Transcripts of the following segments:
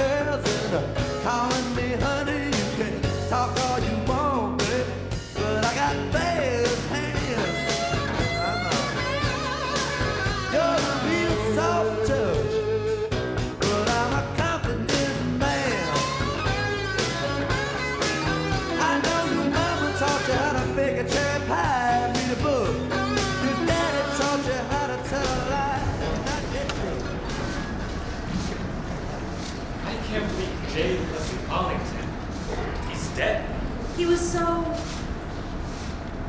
girls and calling me honey. You can talk all you want, baby, but I got fast hands. You're a real soft touch, but I'm a confident man. I know your mama taught you how to bake a cherry pie and read a book. Your daddy taught you how to tell a lie and not get drunk. I can't believe J. Arlington. He's dead. He was so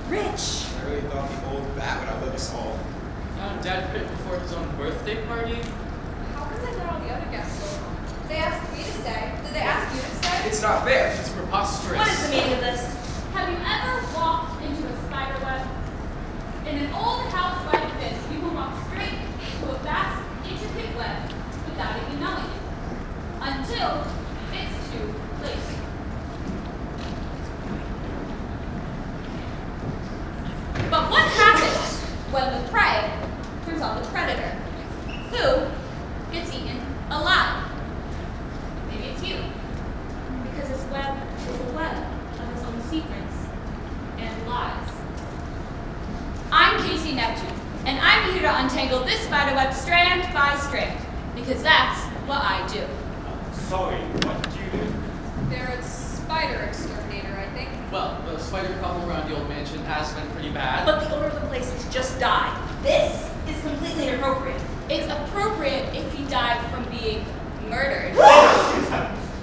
rich. I really thought the old bat would outlive us all. Found Dad quit before his own birthday party. How come they let all the other guests go home? They asked me to stay. Did they ask you to stay? It's not fair. It's preposterous. What is the meaning of this? Have you ever walked into a spider web? In an old house like this, you can walk straight into a vast, intricate web without even knowing it. Until it's too late. But what happens when the prey turns on the predator? Who gets eaten alive? Maybe it's you. Because this web is a web of its own secrets and lies. I'm Casey Neptune, and I'm here to untangle this spider web strand by strand, because that's what I do. Sorry, what did you do? They're a spider exterminator, I think. Well, the spider problem around the old mansion has been pretty bad. But the owner of the place has just died. This is completely inappropriate. It's appropriate if he died from being murdered.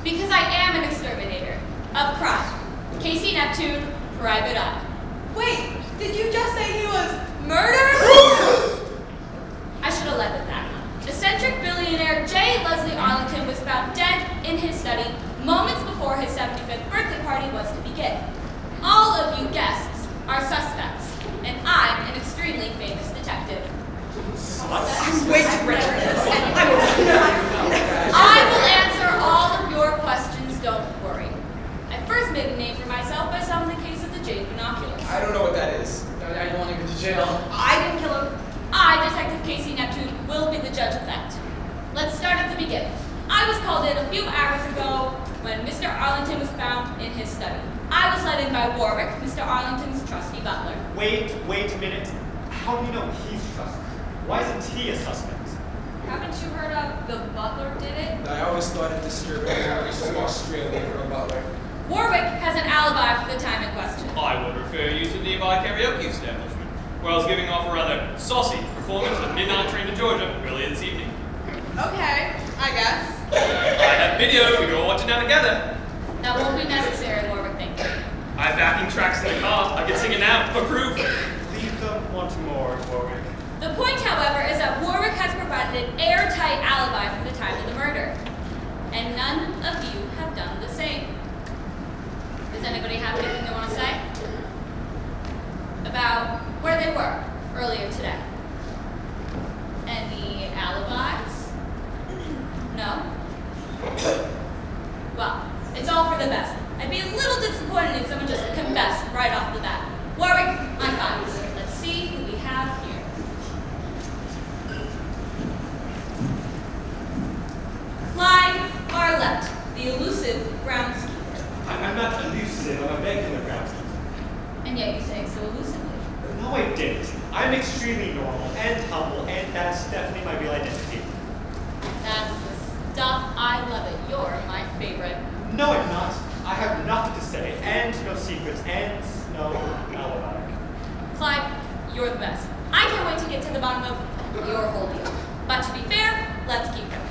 Because I am an exterminator of crime. Casey Neptune, private eye. Wait, did you just say he was murdered? I should have led with that. Eccentric billionaire J. Leslie Arlington was found dead in his study moments before his 75th birthday party was to begin. All of you guests are suspects, and I'm an extremely famous detective. I'm way too rich for this. I will answer all of your questions, don't worry. I first made a name for myself by solving the case of the jade binoculars. I don't know what that is. I don't want to go to jail. I didn't kill him. I, Detective Casey Neptune, will be the judge of that. Let's start at the beginning. I was called in a few hours ago when Mr. Arlington was found in his study. I was let in by Warwick, Mr. Arlington's trusty butler. Wait a minute. How do you know he's trusted? Why isn't he a suspect? Haven't you heard of the butler did it? I always thought it disturbing that we to Australia for a butler. Warwick has an alibi for the time in question. I would refer you to the nearby karaoke establishment, where I was giving off a rather saucy performance of Midnight Train to Georgia earlier this evening. Okay, I guess. I have video, we can all watch it now together. That won't be necessary, Warwick, thank you. I have backing tracks in the car, I can sing it now, for proof. Leave them want more, Warwick. The point, however, is that Warwick has provided an airtight alibi for the time of the murder. And none of you have done the same. Does anybody have anything they want to say? About where they were earlier today? Any alibis? No? Well, it's all for the best. I'd be a little disappointed if someone just confessed right off the bat. Warwick, I'm fine. Let's see who we have here. Clyde Barlett, the elusive groundskeeper. I'm not elusive, I'm a regular groundskeeper. And yet you say it so elusively. No, I didn't. I'm extremely normal and humble, and that's definitely my real identity. That's the stuff. I love it. You're my favorite. No, I'm not. I have nothing to say, and no secrets, and no alibi. Clyde, you're the best. I can't wait to get to the bottom of your whole deal. But to be fair, let's keep going.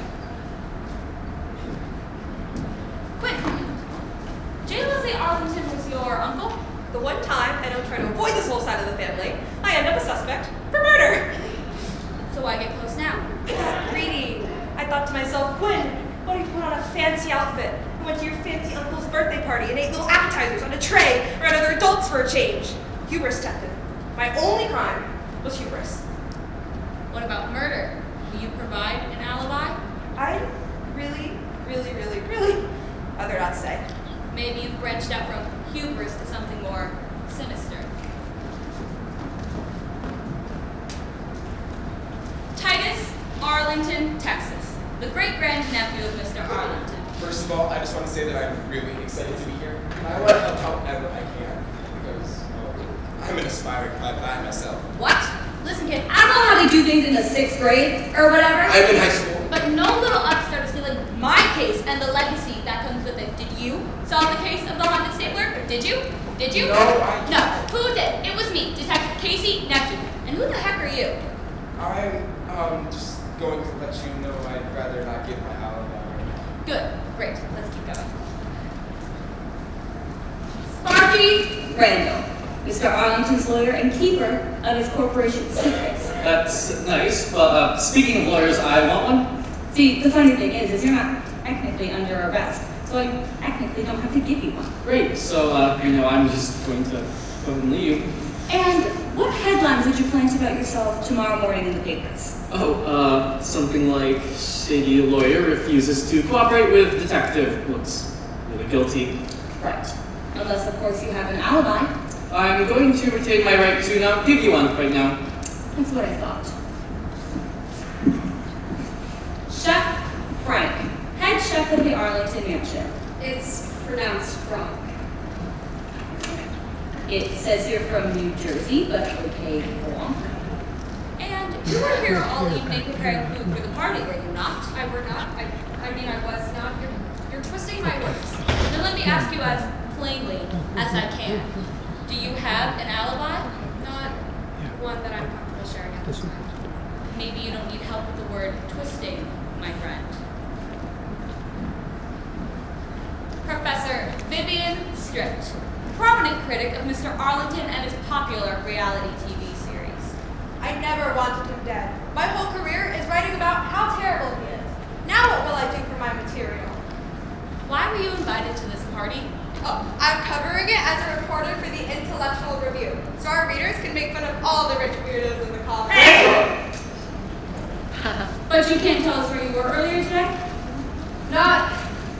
Quick. J. Leslie Arlington was your uncle? The one time I don't try to avoid this whole side of the family, I end up a suspect for murder. So why get close now? It's greedy. I thought to myself, Quinn, why don't you put on a fancy outfit and went to your fancy uncle's birthday party and ate little appetizers on a tray around other adults for a change? Hubris, detective. My only crime was hubris. What about murder? Will you provide an alibi? I really rather not say. Maybe you've branched out from hubris to something more sinister. Titus Arlington, Texas, the great-grandnephew of Mr. Arlington. of all, I just want to say that I'm really excited to be here. And I want to help however I can because I'm an aspiring private eye myself. What? Listen, kid, I don't know how they do things in the 6th grade or whatever. I'm in high school. But no little upstart is stealing my case and the legacy that comes with it. Did you solve the case of the haunted stapler? Did you? Did you? No. Who did? It was me, Detective Casey Neptune. And who the heck are you? I'm just going to let you know I'd rather not give my alibi. Good. Great. Let's keep going. Sparky Randall, Mr. Arlington's lawyer and keeper of his corporation's secrets. That's nice, but speaking of lawyers, I want one. See, the funny thing is you're not technically under arrest, so I technically don't have to give you one. Great, so, I'm just going to go and leave. And what headlines would you plant about yourself tomorrow morning in the papers? Something like, shady lawyer refuses to cooperate with detective, looks really guilty. Right. Unless, of course, you have an alibi. I'm going to retain my right to not give you one right now. That's what I thought. Chef Frank, head chef of the Arlington Mansion. It's pronounced Frank. It says you're from New Jersey, but okay, go on. And you were here all evening preparing food for the party, were you not? I were not. I mean, I was not. You're twisting my words. Then let me ask you as plainly as I can. Do you have an alibi? Not one that I'm comfortable sharing at this time. Maybe you don't need help with the word twisting, my friend. Professor Vivian Strict, prominent critic of Mr. Arlington and his popular reality TV series. I never wanted him dead. My whole career is writing about how terrible he is. Now what will I do for my material? Why were you invited to this party? Oh, I'm covering it as a reporter for the Intellectual Review, so our readers can make fun of all the rich weirdos in the column. But you can't tell us where you were earlier today? Not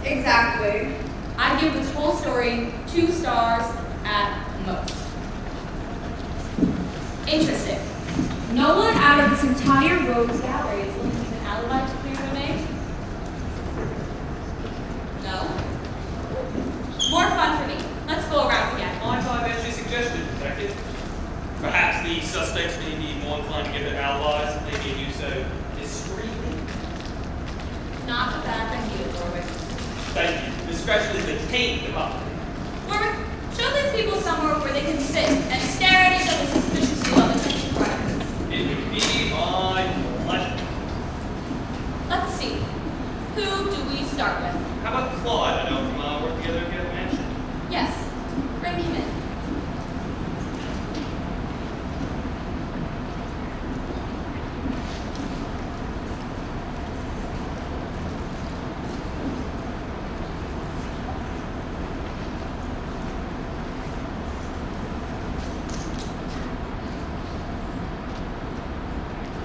exactly. I give this whole story 2 stars at most. Interesting. No one out of this entire rogues gallery is looking for an alibi to clear the name? No? More fun for me. Let's go around again. Mind if I venture a suggestion, Detective? Perhaps the suspects may be more inclined to give their alibis if they may do so discreetly. Not a bad idea, Warwick. Thank you, especially the cane them up. Warwick, show these people somewhere where they can sit and stare at each other suspiciously while the tension rises. It would be my pleasure. Let's see. Who do we start with? How about Claude? I know from our work together at the mansion. Yes. Bring him in.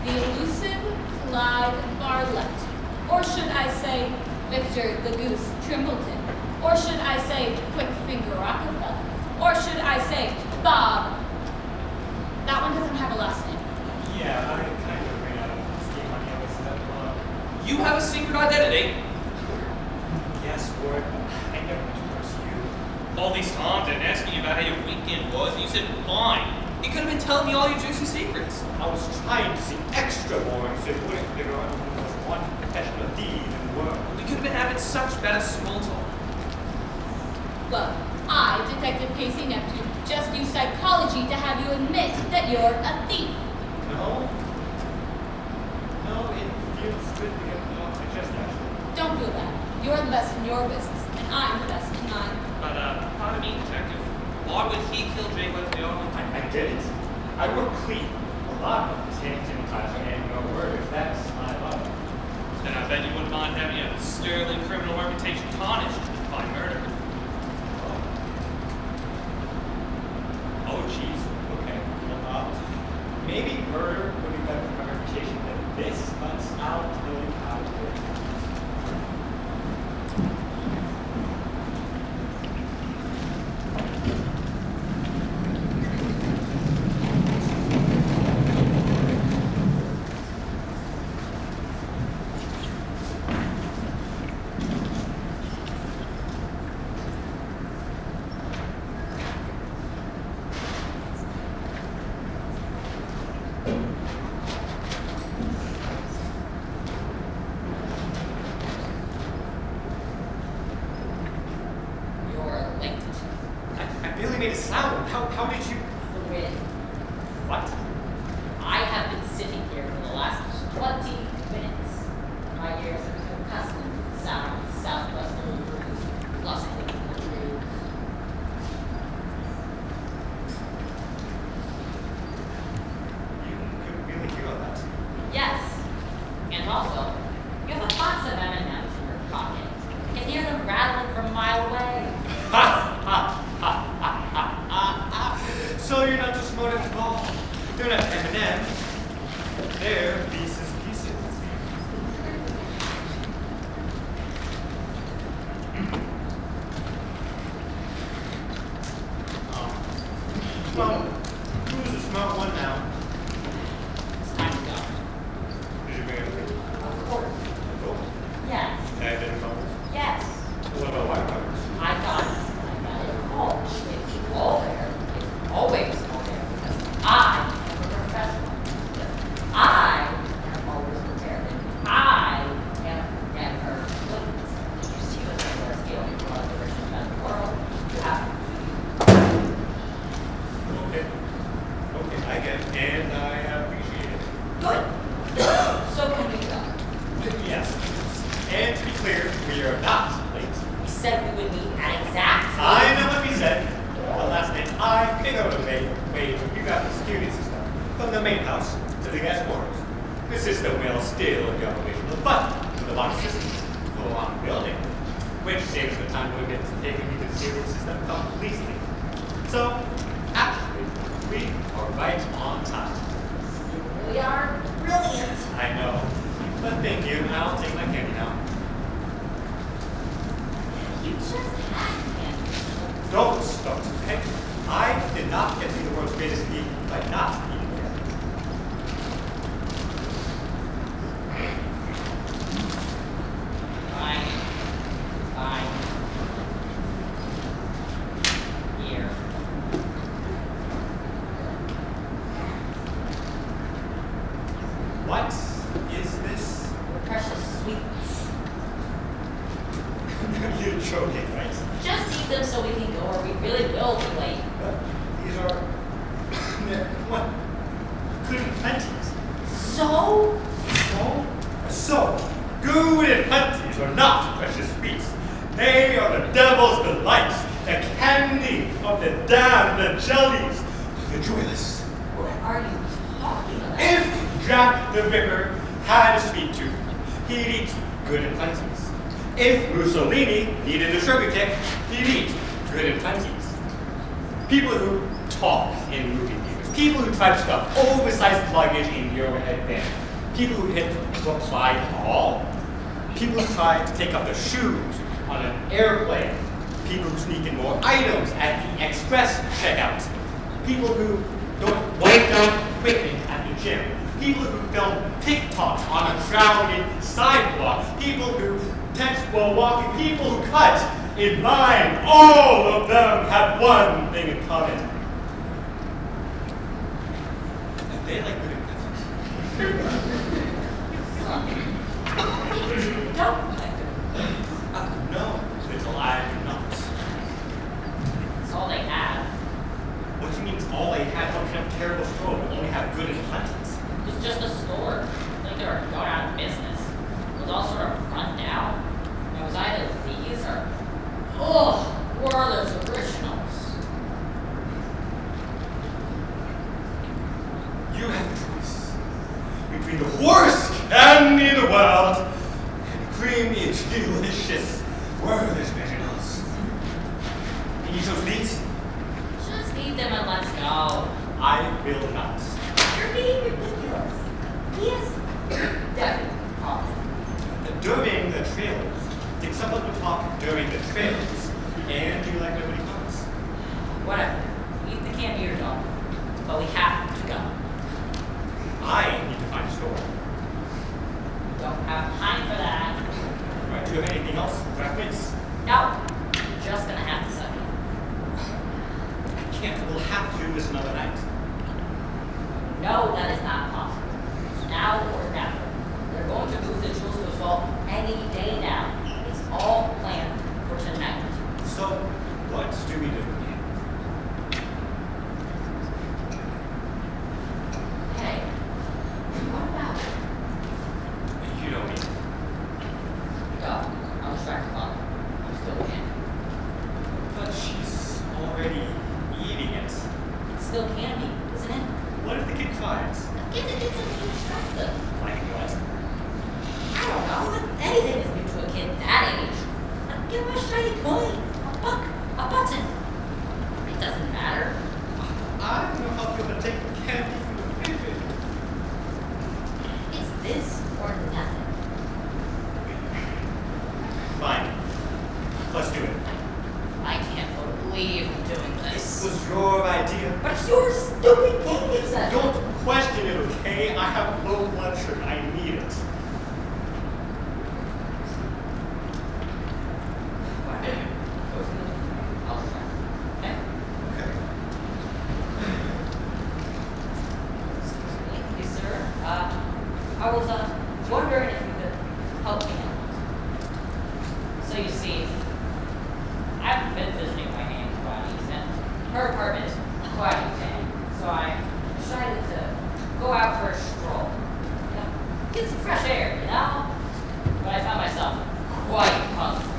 The elusive Clyde Barlett. Or should I say Victor the Goose Trimpleton? Or should I say Quick Finger Rockefeller? Or should I say Bob? That one doesn't have a last name. Yeah, I kind of ran out of steam on the other side. You have a secret identity. Yes, Ward, I never meant to curse you. All these times I've been asking you about how your weekend was, and you said fine. You could have been telling me all your juicy secrets. I was trying to see extra boring so you wouldn't figure out who was one professional thief in the world. We could have been having such better small talk. Well, I, Detective Casey Neptune, just use psychology to have you admit that you're a thief. No. No, it feels good to get it off my chest, actually. Don't feel bad. You're the best in your business, and I'm the best in mine. But, pardon me, Detective. Why would he kill Jay Wesley Arnold? I did it. I work clean. A lot of this hand sanitizer and no murders. That's my love. Then I bet you wouldn't mind having a sterling criminal reputation tarnished by murder. Oh, jeez. Okay. Maybe murder would be better for my reputation than this, but I'll tell you how it works. made a sound. How did you? The wind. What? I have been sitting here for the last 20 minutes. My ears have become accustomed to the sound of southwesterly breeze rustling in the trees. You couldn't really hear all that. Yes. And also, you have a box of M&Ms in your pocket. You can hear them rattling from a mile away. So you're not just smart at all. They're not M&Ms. They're Reese's Pieces. Well, who's the smart one now? It's time to go. Did you bring everything? Of course. Cool. Yes. And then bubbles? Yes. What about white covers? I got it all. It's all there. It's always all there. Because I am a professional. Because I am always prepared. And I am never late. You see what's on the scale in one of the richest men in the world. You have Okay. Okay, I get it. And I appreciate it. good. So can we go? Yes. And to be clear, we are not late. We said we would meet at exactly. I know what we said. The last night I figured out a way to figure out the security system from the main house to the guest quarters. The system will still be operational, but the box system is full on building, which saves the time we'll get to taking me to the serial system completely. So, actually, we are right on time. We are brilliant. I know. But thank you. I'll take my candy now. You just had candy. Don't, okay? I did not get to be the world's greatest geek by not eating candy. Fine. Fine. Here. What is this? Precious sweets. You're joking, right? Just eat them so we can go or we really will be late. These are what? Good and plenties. So? So, good and plenties are not precious sweets. They are the devil's delights, the candy of the damned, the jellies of the joyless. What are you talking about? If Jack the Ripper had a sweet tooth, he'd eat good and plenties. If Mussolini needed a sugar kick, he'd eat good and plenties. People who talk in movie theaters, people who try to stuff oversized luggage in your headband, people who hit reply all, people who try to take off their shoes on an airplane, people who sneak in more items at the express checkout, people who don't wipe down equipment at the gym, people who film TikToks on a crowded sidewalk, people who text while walking, people who cut in line, all of them have one thing in common. And they like good intentions. Don't like it. No, little I do not. It's all they have. What do you mean it's all they have? What kind of terrible store will only have good and plenties? It's just a store. Like they were going out of business. It was all sort of run down. It was either these or Werther's originals. You have a choice between the worst candy in the world and creamy, delicious Werther's originals. And you chose these? Just eat them and let's go. I will not. You're being ridiculous. Yes. Definitely. Awesome. During the trailers, did someone talk during the trailers? And you like nobody talks? Whatever. Eat the candy or don't. But we have to go. I need to find a store. Don't have time for that. Right, do you have anything else? Preference? No. You're just gonna have to suck it. I can't. We'll have to do this another night. No, that is not possible. It's now or never. They're going to move the jewels to assault any day now. It's all planned for tonight. So, what do we do? A shiny coin, a buck, a button. It doesn't matter. I don't know how people take candy from the pigeon. It's this or nothing. Fine. Let's do it. I can't believe I'm doing This this. was your idea. But it's your stupid game, Seth. Don't question it, okay? I have low blood sugar. I need it. Okay. Okay. Excuse me, sir. I was wondering if you could help me out. So you see, I've been visiting my aunt Gladys, and her apartment is quite big. So I decided to go out for a stroll. You know, get some fresh air, you know? But I found myself quite hungry.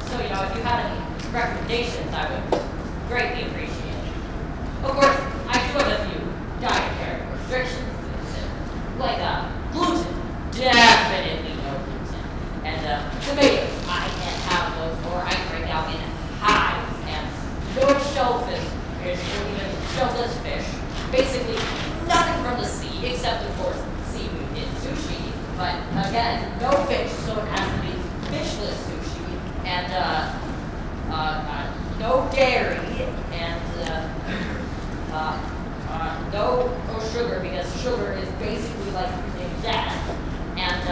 So you know, if you had any recommendations, I would greatly appreciate it. Of course, I do have a few dietary restrictions, like gluten, definitely no gluten, and tomatoes, I can't have those, or I break out in hives, and no shellfish, or even shellfish fish, basically nothing from the sea, except of course seaweed in sushi, but again, no fish, so it has to be fishless sushi, and no dairy, and no sugar, because sugar is basically like death, and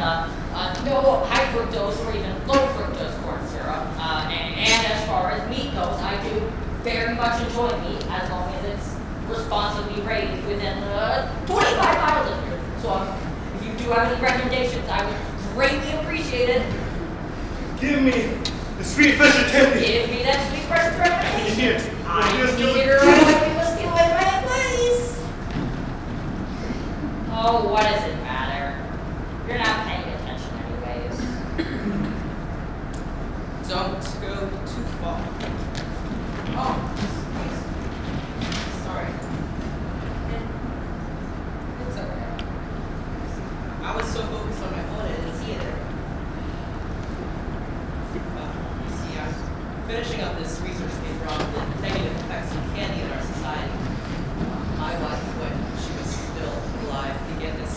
no high fructose or even low fructose corn syrup, and as far as meat goes, I do very much enjoy meat as long as it's responsibly raised within 25 miles of here. So if you do have any recommendations, I would greatly appreciate it. Give me the sweet fish attendant. Give me that sweet fresh recommendation. Here. I Just need do it it. right away. Let's get away right place. Oh, what does it matter? You're not paying attention anyways. Don't go too far. Oh, sorry. It's okay. I was so focused on my phone I didn't see it there. You see, I was finishing up this research paper on the negative effects of candy in our society. My wife, when she was still alive, began this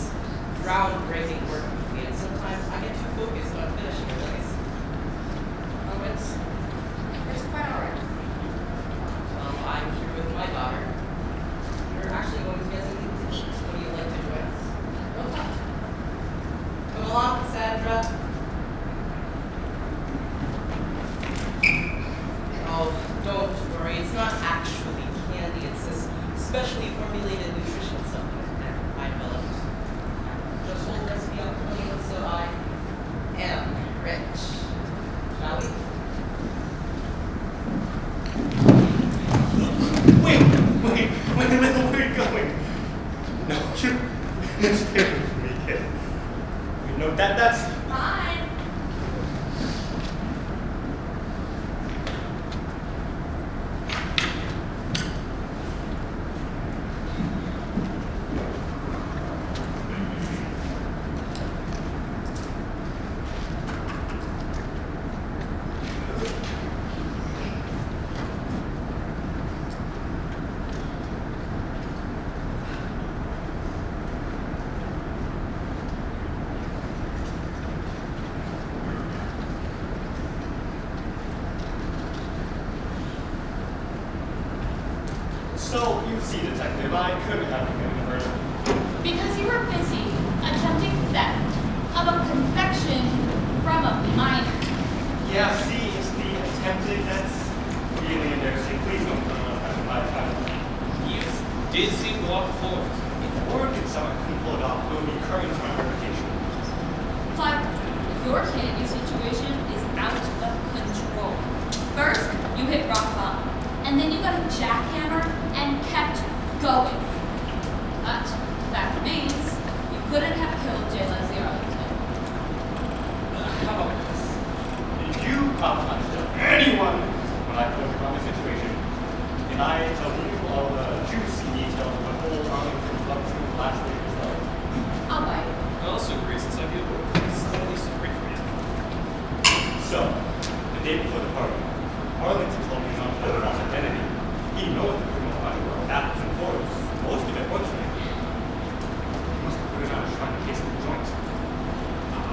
groundbreaking work with me, and sometimes I get too focused on finishing things. Oh, it's quite alright. Well, I'm here with my daughter. We're actually going to get something to eat. Would you like to join us? Okay. Come along, Sandra. Oh, don't worry. It's not actually candy. It's this specially formulated nutrition supplement that I developed. Just hold the recipe out for me, so I am rich. Shall we? Wait, where are you going? No, you stay with me, kid. You know, that's... Fine. So, you see, Detective, I could have been murdered. Because you were busy attempting theft of a confection from a minor. Yeah, see, it's the attempted that's really embarrassing. Please don't put on my title. You did seem to walk forward. If Warren could someone couldn't pull it off, it would be current to my reputation. But your candy situation is out of control. First, you hit rock bottom, and then you got a jackhammer and kept going. But the fact remains,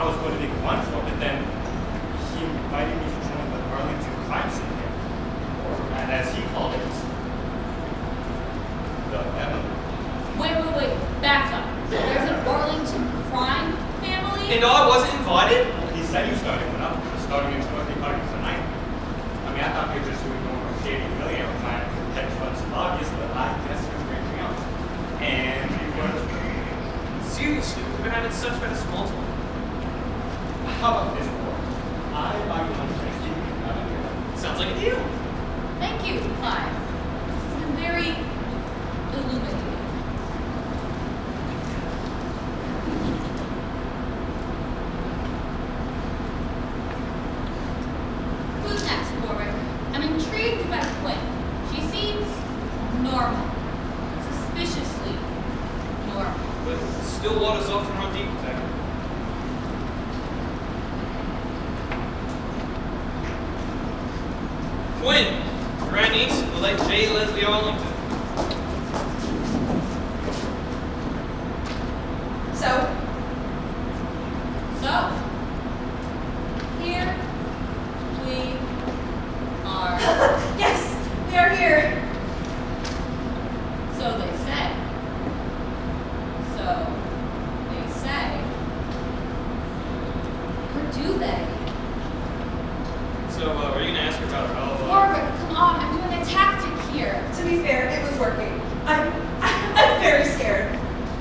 I was going to take one for, but then he invited me to join the Arlington Crime Syndicate, or as he called it, the family. Wait, back up. There's an Arlington crime family? And I wasn't invited? He said you started one up, starting into birthday party tonight. I mean, I thought you were just doing normal shady millionaire kind of hedge funds and lobbyists, but I guess you're branching out. And you were. Seriously, we've been having such better small talk. How about this war? I buy you lunch next week. How about you? Sounds like a deal. Thank you, Clive. It's been very illuminating. Who's next, Warwick? I'm intrigued by Quinn. She seems normal. Suspiciously normal. But Stillwater's often run deep detective. Quinn, grandniece of the late J. Leslie Arlington. So, Here we are. yes, we are here. So they say. Or do they? So, are you gonna ask her about her health? Warwick, come on, I'm doing a tactic here. To be fair, it was working. I'm very scared.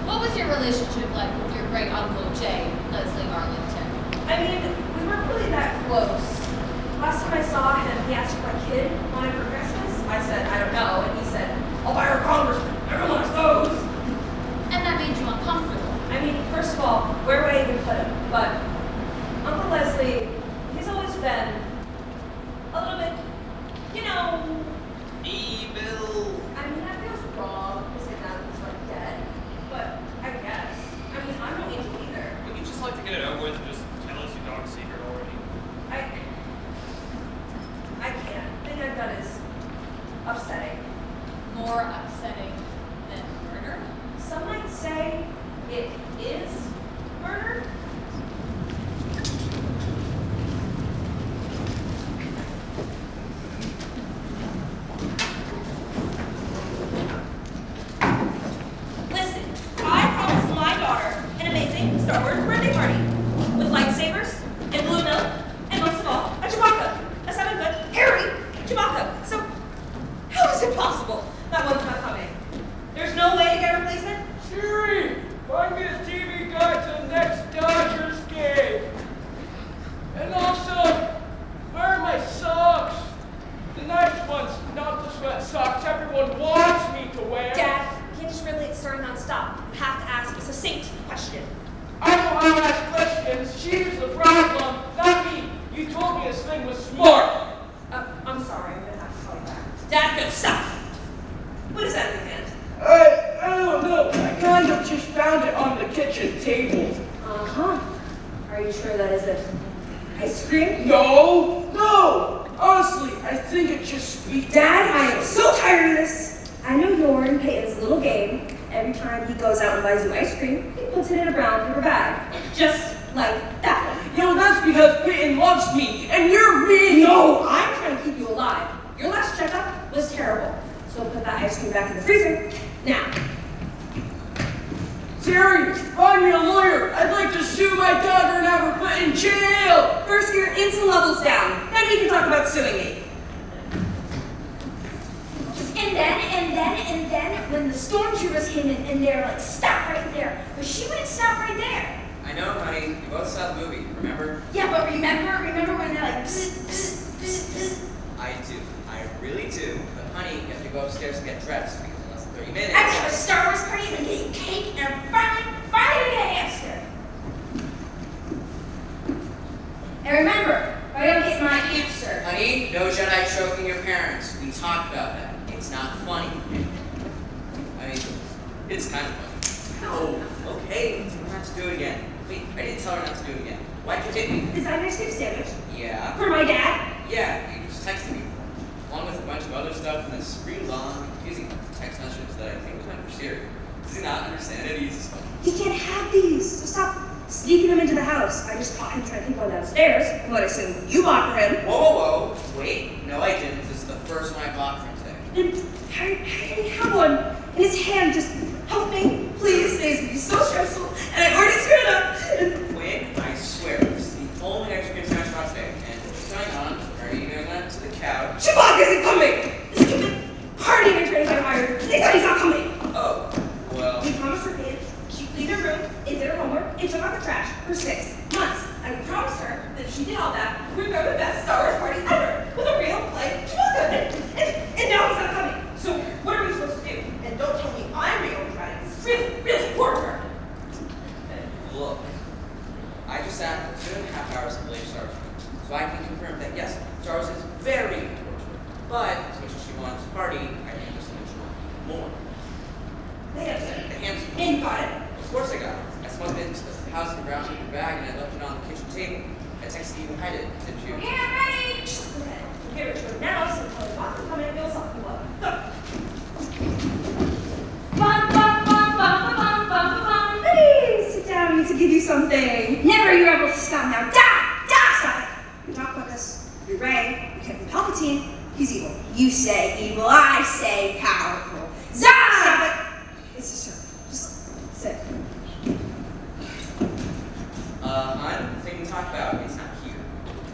What was your relationship like with your great uncle J. Leslie Arlington? I mean, we weren't really that close. Last time I saw him, he asked what my kid wanted for Christmas. I said, I don't know, and he said, I'll buy her a congressman. Everyone has those. And that made you uncomfortable. I mean, first of all, where would I even put him? But Uncle Leslie, he's always been a little bit, Evil. I mean, that feels wrong to say that he's like dead, but I guess. I mean, I'm no angel either. Would you just like to get it over with and just tell us your dog's secret already? I can't. The thing I've done is upsetting. More upsetting than murder? Some might say it is murder. Listen, I promised my daughter an amazing Star Wars birthday party with lightsabers and blue milk and most of all, a Chewbacca, a 7-foot hairy Chewbacca. So how is it possible that one's not coming? There's no way to get a replacement? Siri, find me a TV guide to the next Dodgers game. And also, where are my socks? The nice ones, not the sweat socks everyone wants me to wear. Dad, you can't just relate story nonstop. You have to ask a succinct question. I know how to ask questions. She's the problem, not me. You told me this thing was smart. I'm sorry, I'm gonna have to call you back. Dad, no, stop! What is that in your hand? I don't know. I kind of just found it on the kitchen table. Uh-huh. Are you sure that isn't ice cream? No. Honestly, I think it's just sweet. Dad, I am so tired of this. I know you're in Peyton's little game. Every time he goes out and buys you ice cream, he puts it in a brown paper bag. Just like that one. You know, that's because Peyton loves me, and you're mean. No, I'm trying to keep you alive. Your last checkup was terrible. So put that ice cream back in the freezer. Now. Siri, find me a lawyer. I'd like to sue my daughter and have her put in jail. First, your insulin level's down. Then we can talk about suing me. And then, when the stormtroopers came in and they're like, stop right there. But she wouldn't stop right there. I know, honey. You both saw the movie, remember? Yeah, but remember when they're like, psst, psst, psst, psst. I do. I really do. But honey, you have to go upstairs and get dressed because in less than 30 minutes. I have a Star Wars party and then get you cake and finally get a hamster. And remember, I gotta get my hamster. Honey, no Jedi choking your parents. We talked about that. It's not funny. I mean, it's kind of funny. No, okay, tell her not to do it again. Wait, I didn't tell her not to do it again. Why'd you take me? Is that an ice cream sandwich? Yeah. For my dad? Yeah, you just texted me. Along with a bunch of other stuff in this really long, confusing text message that I think was meant for Siri. Does he not understand it? He's just like, You can't have these. So stop sneaking him into the house. I just caught him trying to keep on downstairs. But I assume you bought for him. Whoa. Wait. No, I didn't. This is the first one I bought for him today. And how did he have one in his hand? Just help me, please. It's gonna be so stressful. And I already screwed up. Quinn, I swear, this is the only ice cream sandwich I bought today. And what's going on? Are you doing that to the couch? Chewbacca isn't coming! This stupid partying attorneys I hired. They said he's not coming. Oh, well. We promised her kids she'd clean her room, and did her homework, and took out the trash for 6 months. And we promised her that if she did all that, we'd throw the best Star Wars party ever with a real, like, Chewbacca. And now he's not coming. So what are we supposed to do? And don't tell me I'm re-overriding. This is really, really important for her. Look, I just sat for 2.5 hours and played Star Wars, so I can confirm that yes, Star Wars is very important. But as much as she wants to party, I think there's so much more. The hamster. The hamster. And you got it. Of course I got it. I smuggled it into the house in a brown paper bag and I left it on the kitchen table. I texted you and hide it, didn't you? Yeah, ready. Just go ahead. Give it to her now, so tell her not to come in and you'll suck you up. Go. Ready. Sit down. I need to give you something. Never you rebel. Stop now. Stop it. We talk about this. You're Ray. You can't be Palpatine. He's evil. You say evil. I say powerful. Stop it. It's just her. Just sit. The thing we talked about, it's not here.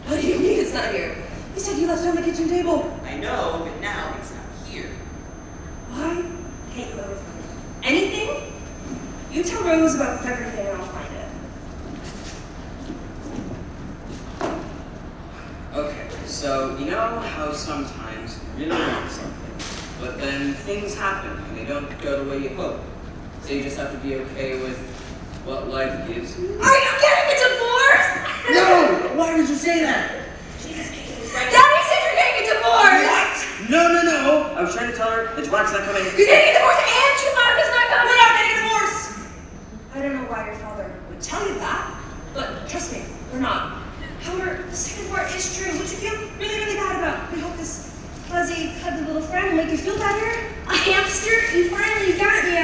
What do you mean it's not here? You said you left it on the kitchen table. I know, but now it's not here. Why can't you go with me? Anything? You tell Rose about everything and I'll find it. Okay, so you know how sometimes you really want something, but then things happen and they don't go the way you hope. So you just have to be okay with what life gives you. Are you getting a divorce? No! Why would you say that? Jesus, Daddy said you're getting a divorce! What? No! I was trying to tell her that Jack's not coming. You're getting a divorce and Chewbacca's not coming! We're not getting a divorce! I don't know why your father would tell you that, but trust me, we're not. However, the second part is true, which you feel really, really bad about. We hope this fuzzy, cuddly little friend will make you feel better. A hamster? You finally got me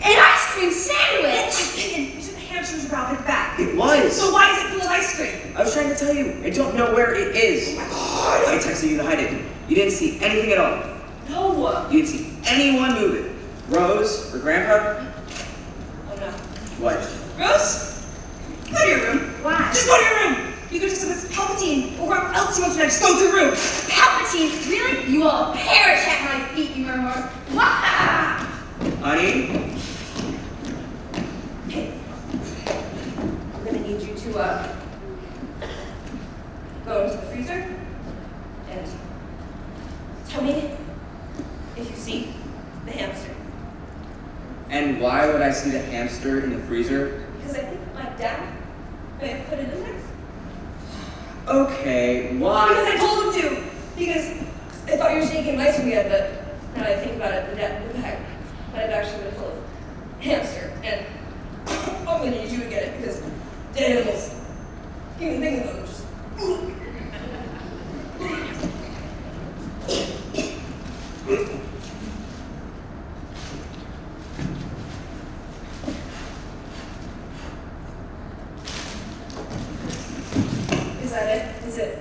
an ice cream sandwich! You said the hamster was about my back. It was. So why is it full of ice cream? I was trying to tell you. I don't know where it is. Oh my God! I texted you to hide it. You didn't see anything at all. No! You didn't see anyone move it. Rose or Grandpa? Oh no. What? Rose? Go to your room. Why? Just go to your room! You go just with Palpatine or whoever else you want to just go to your room. Palpatine? Really? You will perish at my feet, you murmur. Wah! Honey? Okay. I'm gonna need you to go into the freezer and tell me if you see the hamster. And why would I see the hamster in the freezer? Because I think my dad may have put it in there. Okay, why? Because I told him to! Because I thought you were sneaking mice from me, but now that I think about it, the bag might have actually been full of hamster. And I'm gonna need you to get it because dead animals. Even thinking of them just. Is that it? Is it?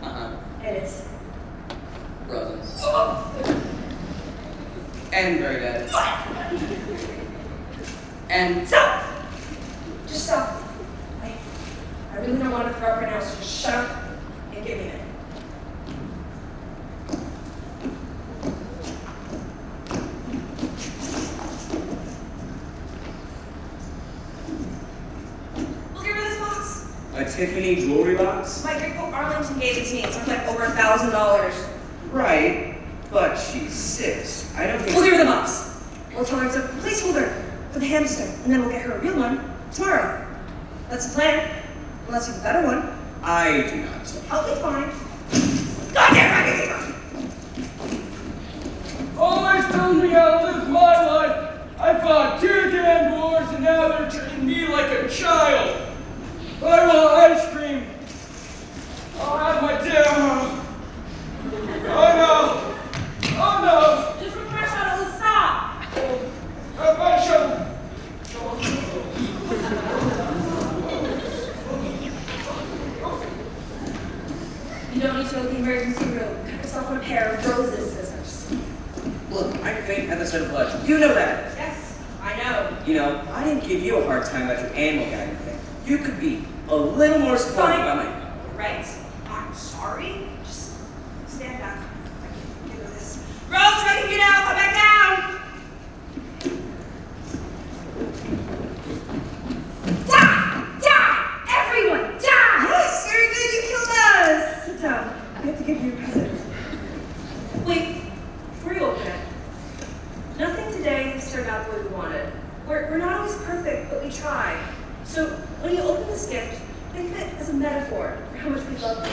And it's. Frozen. Oh! And very dead. And Stop! Just stop. I really don't want to throw up right now, so just shut up and give me a minute. Look at this box. a Tiffany jewelry box? My great Pope Arlington gave it to me. It's worth like over $1,000. Right, but she's 6. I don't think. We'll give her the box. We'll tell her it's a placeholder for the hamster, and then we'll get her a real one tomorrow. That's the plan. Unless you have a better one. I do not. I'll be fine. Goddamn right! Always told me how to live my life. I fought 2 damn wars and now they're treating me like a child. I want ice cream. I'll have my dinner. Oh no. Oh Just refresh out of the stop. no. I should. don't need to go to the emergency room. Cut yourself on a pair of roses scissors. Look, I'm faint at the set of blood. You know that. Yes, I know. You know, I didn't give you a hard time about your animal guiding thing. You could be a little more supportive about my... Right. I'm sorry. Just stand back. I can't do this. Rose, ready for you now. Come back down. Die! Die! Everyone, die! Yes! Very good, you killed us! Sit down. I have to give you a present. Wait, before you open it. Nothing today has turned out the way we wanted. We're not always perfect, but we try. So when you open this gift, think of it as a metaphor for how much we love you.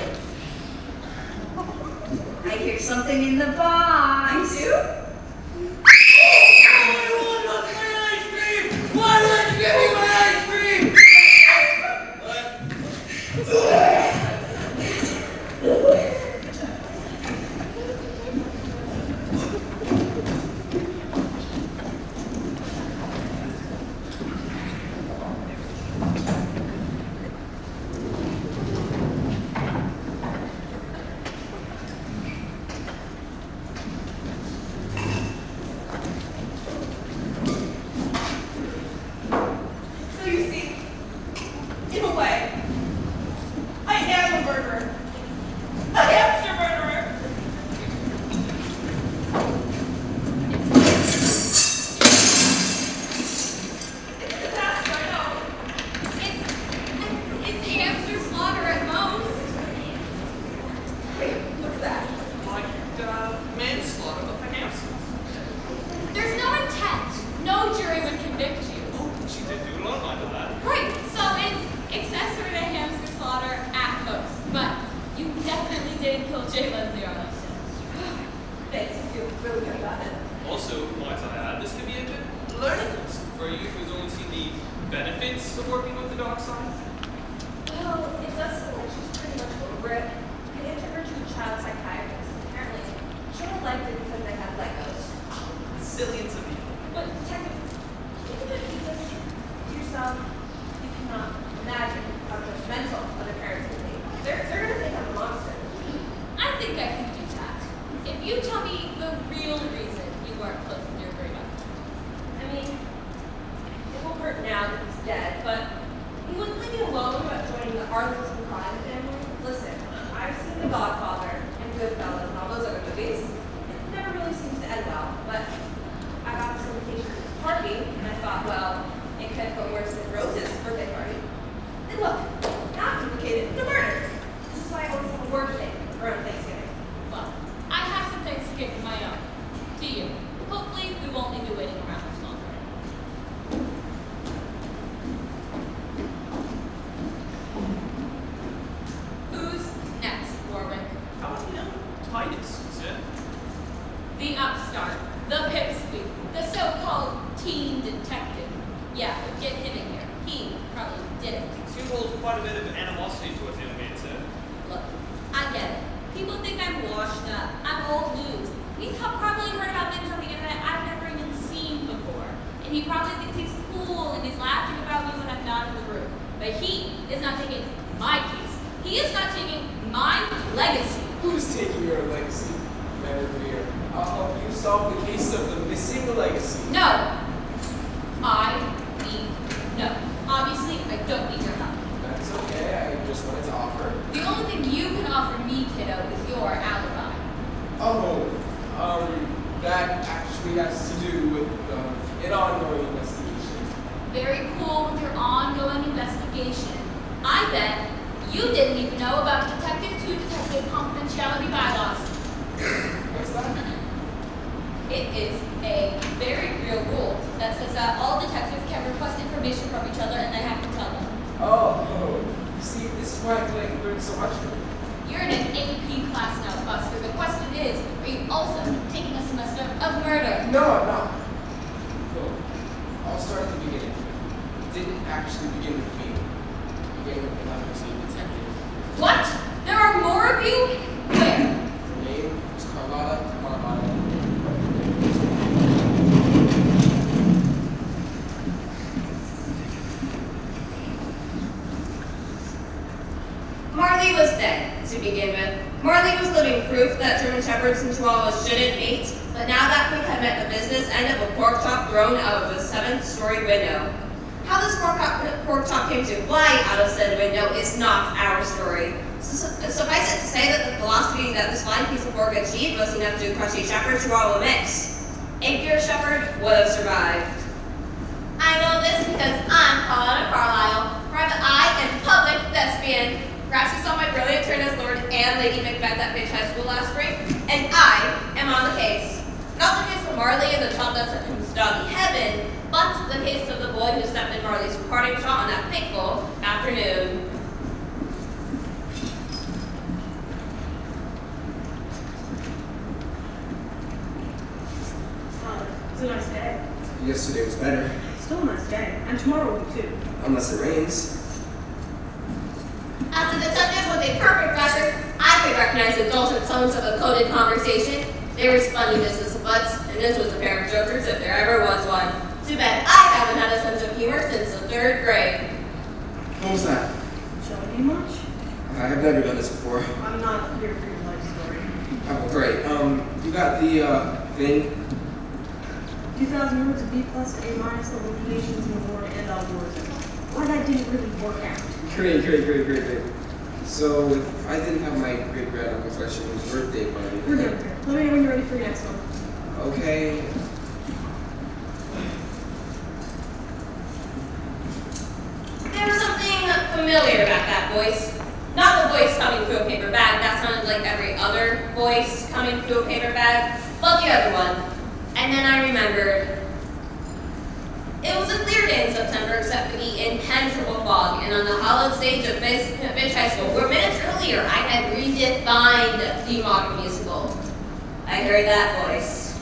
I hear something in the box. You do? Why would you give me my ice cream? So you see, in a way, I am a murderer. A hamster murderer. It's a disaster, I know. It's hamster slaughter at most. Wait, what's that? Like, manslaughter of a hamster. There's no intent. No jury would convict you. Oh, she did do a lot of that. Right, so it's accessory to hamster slaughter at most. But you definitely did kill Jay Leslie on us. Thanks, I feel really good about it. Also, might I add, this could be a good learning lesson for a youth who's only seen the benefits of working with the dark side. Well, it does seem like she's pretty much over it. I took her to a child psychiatrist. Apparently, she only liked it because they had Legos. Zillions of people. But technically, you can do this to yourself. You cannot imagine how judgmental other parents would be. They're gonna think I'm a monster. I think I can do that. If you tell me the real reason you weren't close with your grandma. I mean, it won't hurt now that he's dead, but he wouldn't leave me alone about joining the Arlington crime family. Listen, I've seen The Godfather and Goodfellas and all those other movies. It never really seems to end well, but I got this invitation to this party, and I thought, well, it could go worse than Rose's birthday party. And look, now I'm implicated in a murder. This is why I always have a work day around Thanksgiving. Well, I have some Thanksgiving of my own. To you. Hopefully, we won't leave you waiting around much longer. Who's next, Warwick? How would you know? Titus, is it? The upstart, the pipsqueak, the so-called teen detective. Yeah, but get him in here. He probably did it. She holds quite a bit of animosity towards the young man, sir. Look, I get it. People think I'm washed up. I'm old news. He's probably heard about things on the internet I've never even seen before. And he probably thinks he's cool and he's laughing about me when I'm not in the room. But he is not taking my case. He is not taking my legacy. Who's taking your legacy, Mayor? I'll help you solve the case of the missing legacy. No. I mean no. Obviously, I don't need your help. That's okay, I just wanted to offer. The only thing you can offer me, kiddo, is your alibi. Oh, that actually has to do with an ongoing investigation. Very cool with your ongoing investigation. I bet you didn't even know about Detective 2 Detective Confidentiality Bylaws. What's that? It is a very real rule that says that all detectives can request information from each other and they have to tell them. Oh, you see, this is why I feel like I learned so much from you. You're in an AP class now, Buster. The question is, are you also taking a semester of murder? No, I'm not. Look, I'll start at the beginning. It didn't actually begin with me. It began with another team detective. What? There are more of you? Where? Her name was Carlotta Marmano. Marley was dead, to begin with. Marley was living proof that German Shepherds and Chihuahuas shouldn't mate, but now that quick had met the business end of a pork chop thrown out of a 7th-story window. How this pork chop came to fly out of said window is not our story. Suffice it to say that the philosophy that this fine piece of pork achieved was enough to crush a Shepherd-Chihuahua mix. A pure shepherd would have survived. I know this because I'm Paulina Carlisle, private eye and public thespian. Perhaps you saw my brilliant turn as Lord and Lady Macbeth at Fitch High School last spring, and I am on the case. Not the case of Marley and the child that sent him to doggy heaven, but the case of the boy who stepped in Marley's parting shot on that fateful afternoon. It's a nice day. Yesterday was better. Still a nice day. And tomorrow will be too. Unless it rains. As a detective with a perfect record, I could recognize the dulcet tones of a coded conversation. There was funny business of butts, and this was a pair of jokers if there ever was one. Too bad I haven't had a sense of humor since the 3rd grade. What was that? Showing you much? I have never done this before. I'm not here for your life story. Oh, great. You got the, thing? 2,000 words of B+, A-, eliminations in the war and algorithm. Why that didn't really work out. Great. So, if I didn't have my great-grandma's freshman's birthday party... We're done here. Let me know when you're ready for your next one. Okay. There was something familiar about that voice. Not the voice coming through a paper bag, that sounded like every other voice coming through a paper bag, but the other one. And then I remembered. It was a clear day in September except for the impenetrable fog, and on the hallowed stage of Fitch High School, where minutes earlier I had redefined the modern musical. I heard that voice.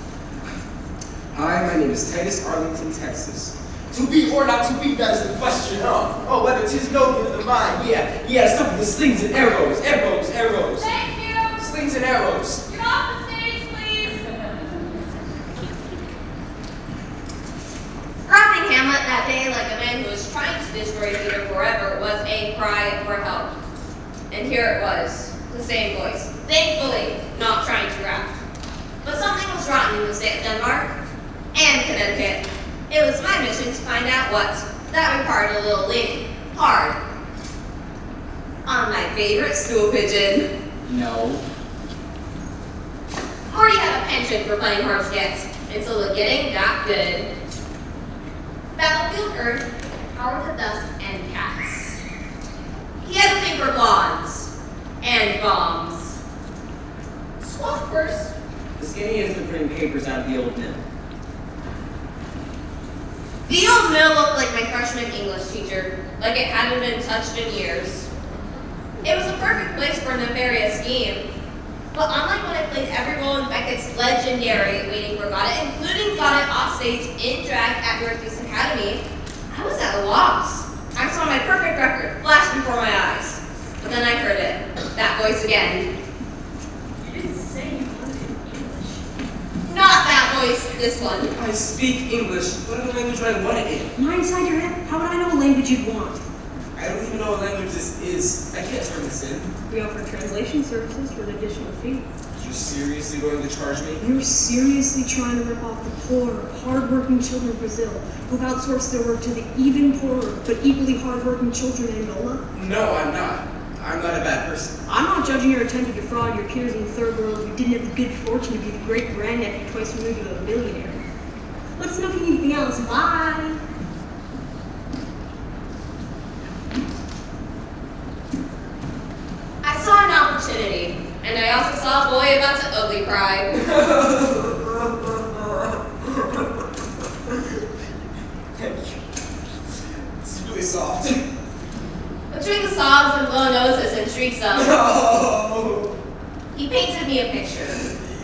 Hi, my name is Titus Arlington, Texas. To be or not to be, that is the question, huh? Oh, whether 'tis noble in the mind, yeah, something with slings and arrows. Thank you! Slings and arrows. Get off the stage, please! Rapping Hamlet that day like a man who was trying to destroy theater forever was a cry for help. And here it was, the same voice, thankfully not trying to rap. But something was rotten in the state of Denmark and Connecticut. It was my mission to find out what. That required a little leaning. Hard. On my favorite stool pigeon. No. Hardy had a penchant for playing hard to get, until the getting got good. Battlefield Earth, Power to Dust, and Cats. He had a thing for blondes. And bombs. Swap first. The skinny has been putting papers out of the old mill. The old mill looked like my freshman English teacher, like it hadn't been touched in years. It was a perfect place for a nefarious scheme. But unlike when I played every role in Beckett's legendary Waiting for Godot, including Godot offstage in drag at Northeast Academy, I was at a loss. I saw my perfect record flash before my eyes. But then I heard it, that voice again. You didn't say you wanted English. Not that voice, this one. I speak English. What other language would I want it in? You're inside your head. How would I know a language you'd want? I don't even know what language this is. I can't turn this in. We offer translation services for an additional fee. You're seriously going to charge me? You're seriously trying to rip off the poor, hard-working children of Brazil who've outsourced their work to the even poorer but equally hard-working children in Angola? No, I'm not. I'm not a bad person. I'm not judging your attempt to defraud your peers in the third world who didn't have the good fortune to be the great-grandnephew twice removed of a billionaire. Let us know if you need anything else. Bye! I saw an opportunity, and I also saw a boy about to ugly cry. It's really soft. Between the sobs and blow noses and shrieks of, No! he painted me a picture.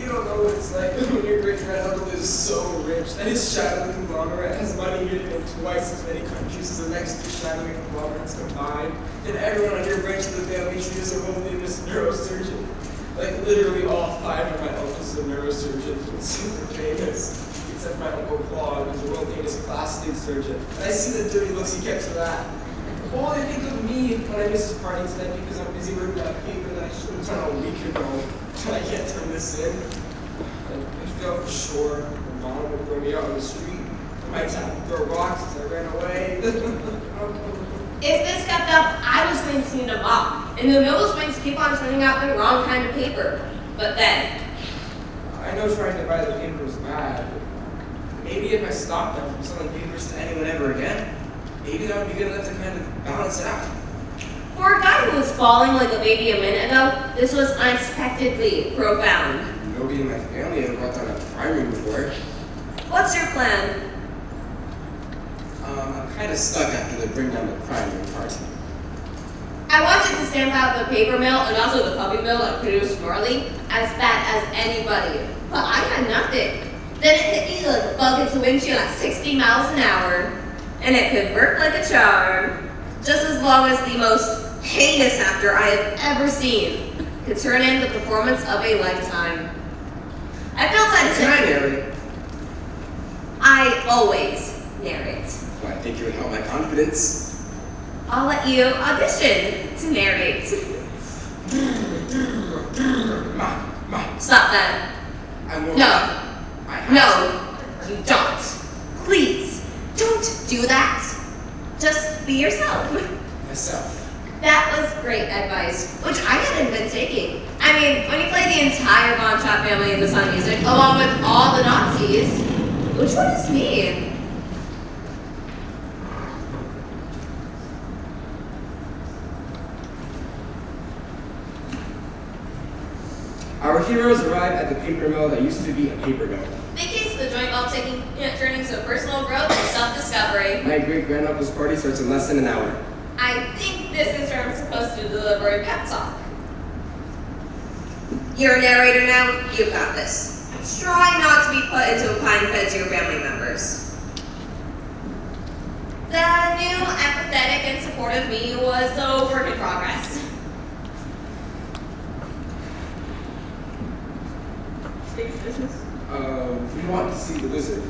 You don't know what it's like when your great-granduncle is so rich that his shadowy conglomerate has money hidden in twice as many countries as the next two shadowy conglomerates combined. And everyone on your branch of the family tree is a world-famous neurosurgeon. Like, literally all 5 of my uncles are neurosurgeons and super famous. Except my Uncle Claude, who's a world-famous plastic surgeon. And I see the dirty looks he gets for that. What will they think of me when I miss this party tonight because I'm busy working on a paper that I should have done a week ago? And I can't turn this in. And I feel for sure my mom would throw me out on the street. I might have to throw rocks as I ran away. If this kept up, I was going to need a mop, and the mill was going to keep on turning out the wrong kind of paper. But then, I know trying to buy the paper was bad, but maybe if I stopped them from selling papers to anyone ever again, maybe that would be good enough to kind of balance it out. for a guy who was falling like a baby a minute ago, this was unexpectedly profound. Nobody in my family ever brought down a crime room before. What's your plan? I'm kind of stuck after they bring down the crime room part. I wanted to stamp out the paper mill and also the puppy mill that produced Marley as bad as anybody, but I had nothing. Then it hit me like a bug into windshield at 60 miles an hour, and it could work like a charm, just as long as the most heinous actor I have ever seen could turn in the performance of a lifetime. I felt I Can I narrate? I always narrate. Well, I think it would help my confidence. I'll let you audition to narrate. Stop that. No, you don't. Please, don't do that. Just be yourself. Myself. That was great advice, which I hadn't been taking. I mean, when you play the entire Von Trapp family in the Sun music, along with all the Nazis, which one is me? Our heroes arrive at the paper mill that used to be a paper mill. Big case of the joint ball turning to personal growth and self-discovery. My great-granduncle's party starts in less than an hour. I think this intern is supposed to deliver a pep talk. You're a narrator now, you've got this. Try not to be put into a pine fed to your family members. The new, empathetic, and supportive me was a work in progress. Stage business? We want to see the wizard.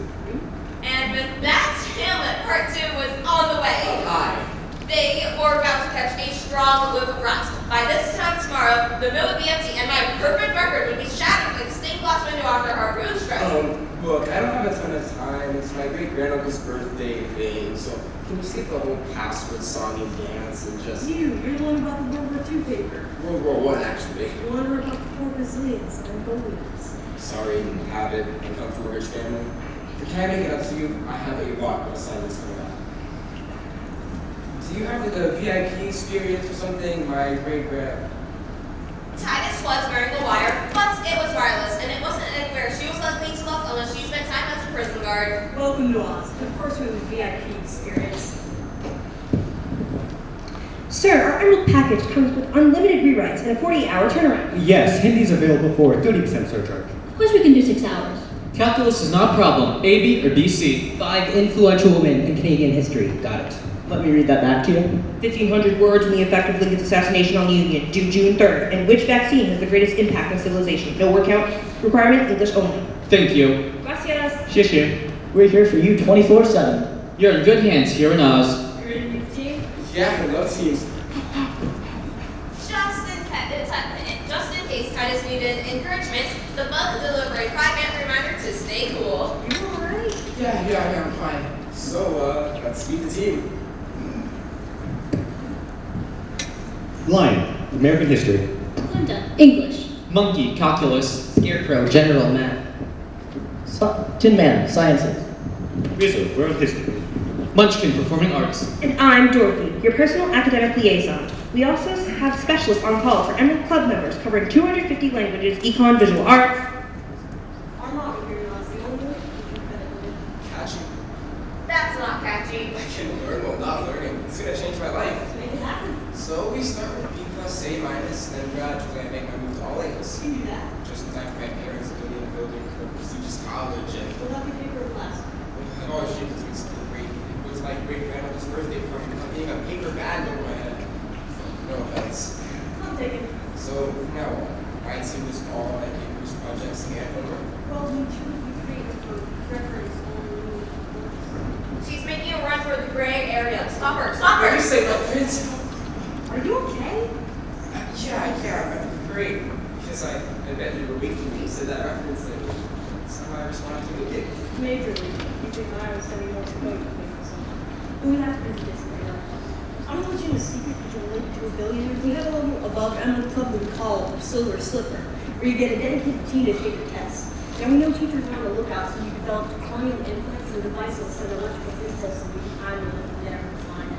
And with that, Hamlet Part 2 was on the way. Hi. They were about to catch a strong whiff of rust. By this time tomorrow, the mill would be empty, and my perfect record would be shattered like a stained glass window after a harpoon strike. Look, I don't have a ton of time. It's my great-granduncle's birthday thing, so can you skip the whole password song and dance and just... You're the one about the World War II paper. World War I, actually. The one about the poor Brazilians and Mongolians. Sorry, you have it. I come from a rich family. If I can't make it up to you, I have a lot of assignments coming up. Do you have like a VIP experience or something? My great-grand... Titus was wearing the wire, but it was wireless, and it wasn't anywhere she was likely to look unless she spent time as a prison guard. Welcome to Oz. Of course we have a VIP experience. Sir, our Emerald package comes with unlimited rewrites and a 48-hour turnaround. Yes, Hindi's available for 30% surcharge. Wish we can do 6 hours. Calculus is not a problem. A, B, or B, C. 5 influential women in Canadian history. Got it. Let me read that back to you. 1,500 words on the effect of Lincoln's assassination on the Union, due June 3rd, and which vaccine has the greatest impact on civilization. No word count. Requirement, English only. Thank you. Gracias. Shishi. We're here for you 24/7. You're in good hands here in Oz. You're ready to meet the team? Yeah, I love teams. Just in case Titus needed encouragement, the bug delivery 5-minute reminder to stay cool. You alright? Yeah, I'm fine. So, let's meet the team. Lion, American history. Linda, English. Monkey, calculus. Scarecrow, general math. Tin Man, sciences. Rizzo, world history. Munchkin, performing arts. And I'm Dorothy, your personal academic liaison. We also have specialists on call for Emerald Club members covering 250 languages, econ, visual arts. Our motto here in Oz, the only way to keep competitive. Catchy. That's not catchy. I can learn while not learning. It's gonna change my life. Let's make it happen. So we start with B plus A minus, then gradually I make my move to all A's. You can do that. Just in time for my parents to go to building a prestigious college and We'll help you pay for a class. I've always dreamed of doing something great. It was my great-grandmother's birthday party, I'm getting a paper bag over my head. No offense. I'll take it. So now what? I see this all my papers, projects, and Well, we truly create for reference only. She's making a a run for the gray area. Stop her. Stop her. You say my friends. Are you okay? Yeah, I'm great. Because I bet you were waiting for me to say that reference and somehow I responded to it. Majorly. You think I was sending more support to me or something. But we have to visit this later. I'm gonna let you in a secret because you're linked to a billionaire. We have a level above Emma Club we call the Silver Slipper, where you get a dedicated team to take your tests. Now we know teachers are on the lookout, so you develop corneal implants and devices that send electrical impulses so we can find them and never find it.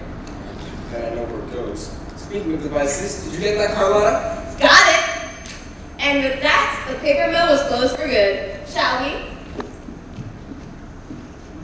Then I know where it goes. Speaking of devices, did you get that, Carlotta? Got it. And with that, the paper mill was closed for good. Shall we?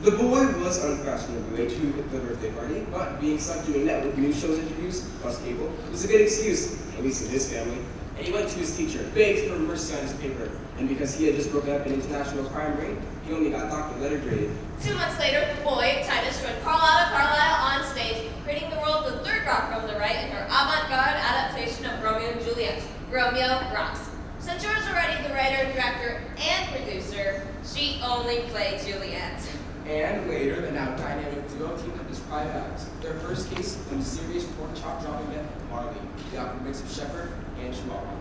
The boy was unfashionably late to the birthday party, but being sucked into a network news shows introduced, plus cable, was a good excuse, at least in his family. And he went to his teacher, begged for mercy on his paper, and because he had just broken up an international crime ring, he only got docked a letter grade. 2 months later, the boy, Titus, joined Carlotta on stage, creating the role of the third rock from the right in her avant-garde adaptation of Romeo and Juliet, Romeo Rocks. Since she was already the writer, director, and producer, she only played Juliet. And later, the now dynamic duo teamed up as private acts. Their first case, the mysterious pork chop dropping death of Marley, the awkward mix of Shepherd and Chihuahua.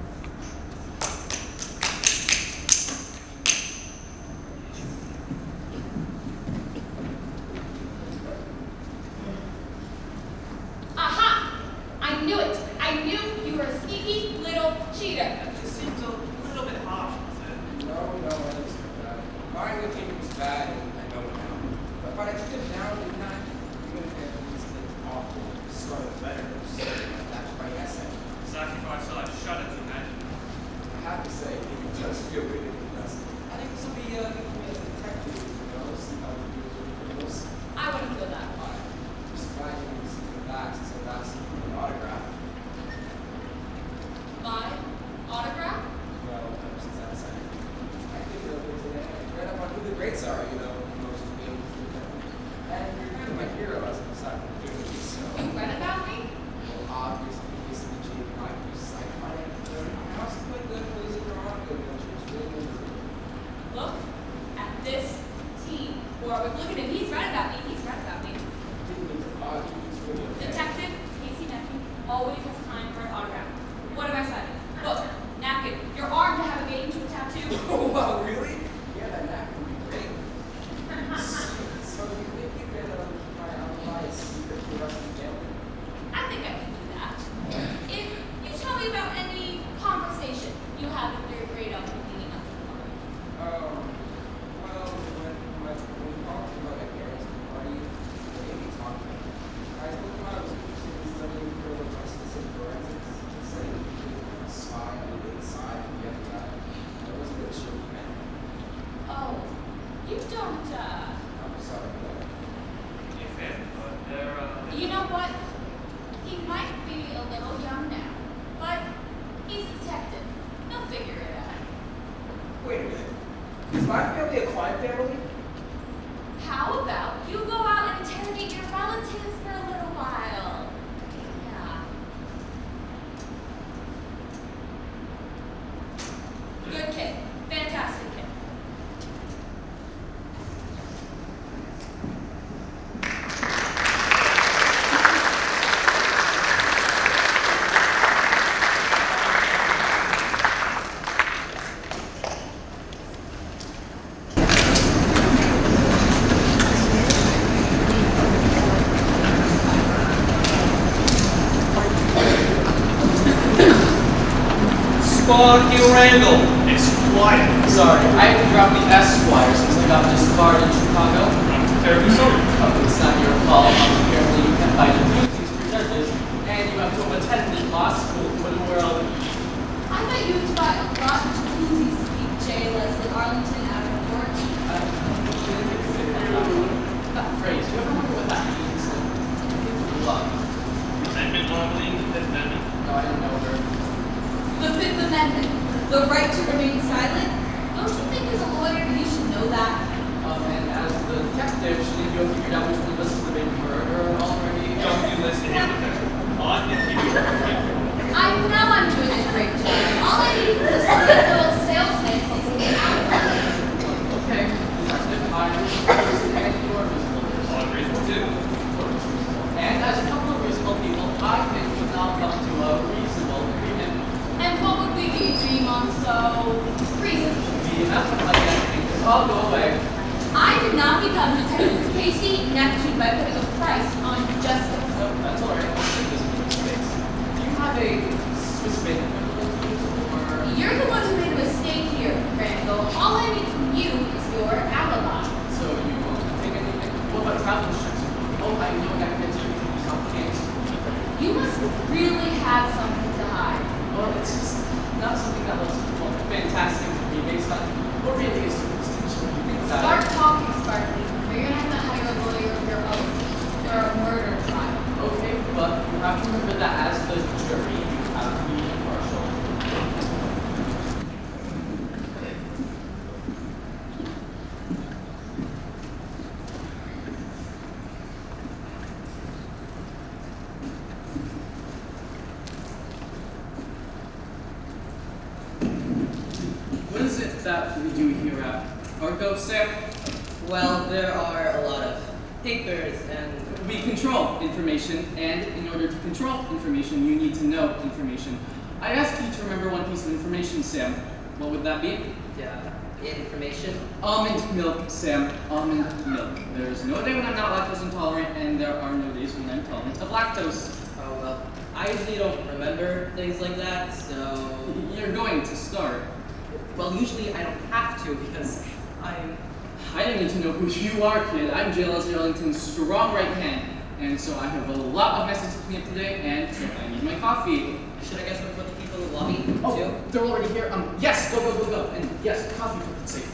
Aha! I knew it. I knew you were a sneaky little cheater. That just seems a little bit harsh, doesn't it? No, I understand that. Mine would think it was bad, and I know it now. But I took it down, did not even if it was awful. Sort of better. That's my essay. Sacrifice side, shut it, imagine. I have to say, it does feel really depressing. I think this will be good for me as a detective, see how we do with criminals. I wouldn't go that far. Just imagine when you see the facts, so that's an autograph. My autograph? Well, since that's I think earlier today, I read up on who the greats are, most famous. And you're kind of my hero as an aside from doing this, so. You read about me? Well, obviously, this is the Jade Mike, who's psychotic. I also put the police in Veronica, which is really Look at this team. Warwick, look at him. He's read about me. He's read about me. didn't mean to bother you, it's really okay. Detective Casey Nephew always has time for an autograph. What have I said? Look, napkin. Your arm to have a getting to a tattoo. Oh, wow, really? Yeah, that nap would be great. So you think you could my alibi is secret for the rest of the family? I think I can do that. If you tell me about any conversation you had with your grade up leading up to the party. Well, when we talked about my parents' party, they made me talk about it. I told them I was interested in studying criminal justice and forensics. They said it would be a spy on the inside and the other guy. I wasn't really sure what he meant. Oh, you don't, I'm sorry, but If it, but they're, You know what? He might be a little young now, but he's a detective. He'll figure it out. wait a minute. Is my family a crime family? How about you go out and interrogate your relatives for a little while? Yeah. Good kid. Fantastic kid. Sparky Randall, Esquire. Sorry, I had to drop the Esquire since I got disbarred in Chicago. I'm terribly sorry. Oh, it's not your fault. Apparently you can't find duties for judges, and you have to have attended law school for the world. I bet you would buy a lot of jacuzzis to keep Jay Leslie Arlington out of court. That phrase, you ever wonder what that means? Love. Amendment, Marlene, Fifth Amendment. No, I don't know her. The Fifth Amendment, the right to remain silent. Don't you think as a lawyer you should know that? And as the detective, shouldn't you have figured out which one of us is the big murderer already? Don't do this to him, Detective. I can give you a right. I know I'm doing a great job. All I need is a little salesman is to get out of it. Okay, detective, I and you are reasonable. All agrees with you. enough of my guessing. Just all go away. I did not become Detective Casey Neptune by putting a price on justice. Oh, that's alright. I'll take this into space. Do you have a Swiss bank equivalent, or? You're the one who made a mistake here, Randall. All I need from you is your alibi. So you won't take anything? What about travel insurance? Oh, I know that gets you complicated. You must really have something to hide. Well, it's just not something that looks fantastic to me based on what really is superstition. You think about Start it. talking, Sparkly, or you're gonna have to hire a lawyer of your own for a murder trial. Okay, but you have to remember that as the jury, you have to be impartial. What is it that we do here at Arco, Sam? Well, there are a lot of papers and We control information, and in order to control information, you need to know information. I ask you to remember one piece of information, Sam. What would that be? information. Almond milk, Sam. Almond milk. There is no day when I'm not lactose intolerant, and there are no days when I'm tolerant of lactose. Oh, well, I usually don't remember things like that, so... You're going to start. Well, usually I don't have to because I don't need to know who you are, kid. I'm J.L.S. Arlington's strong right hand, and so I have a lot of messages to clean up today, and so I need my coffee. Should I guess what the people in the lobby Oh, they're already here. Yes, go, go, go, go. And yes, coffee for God's sake.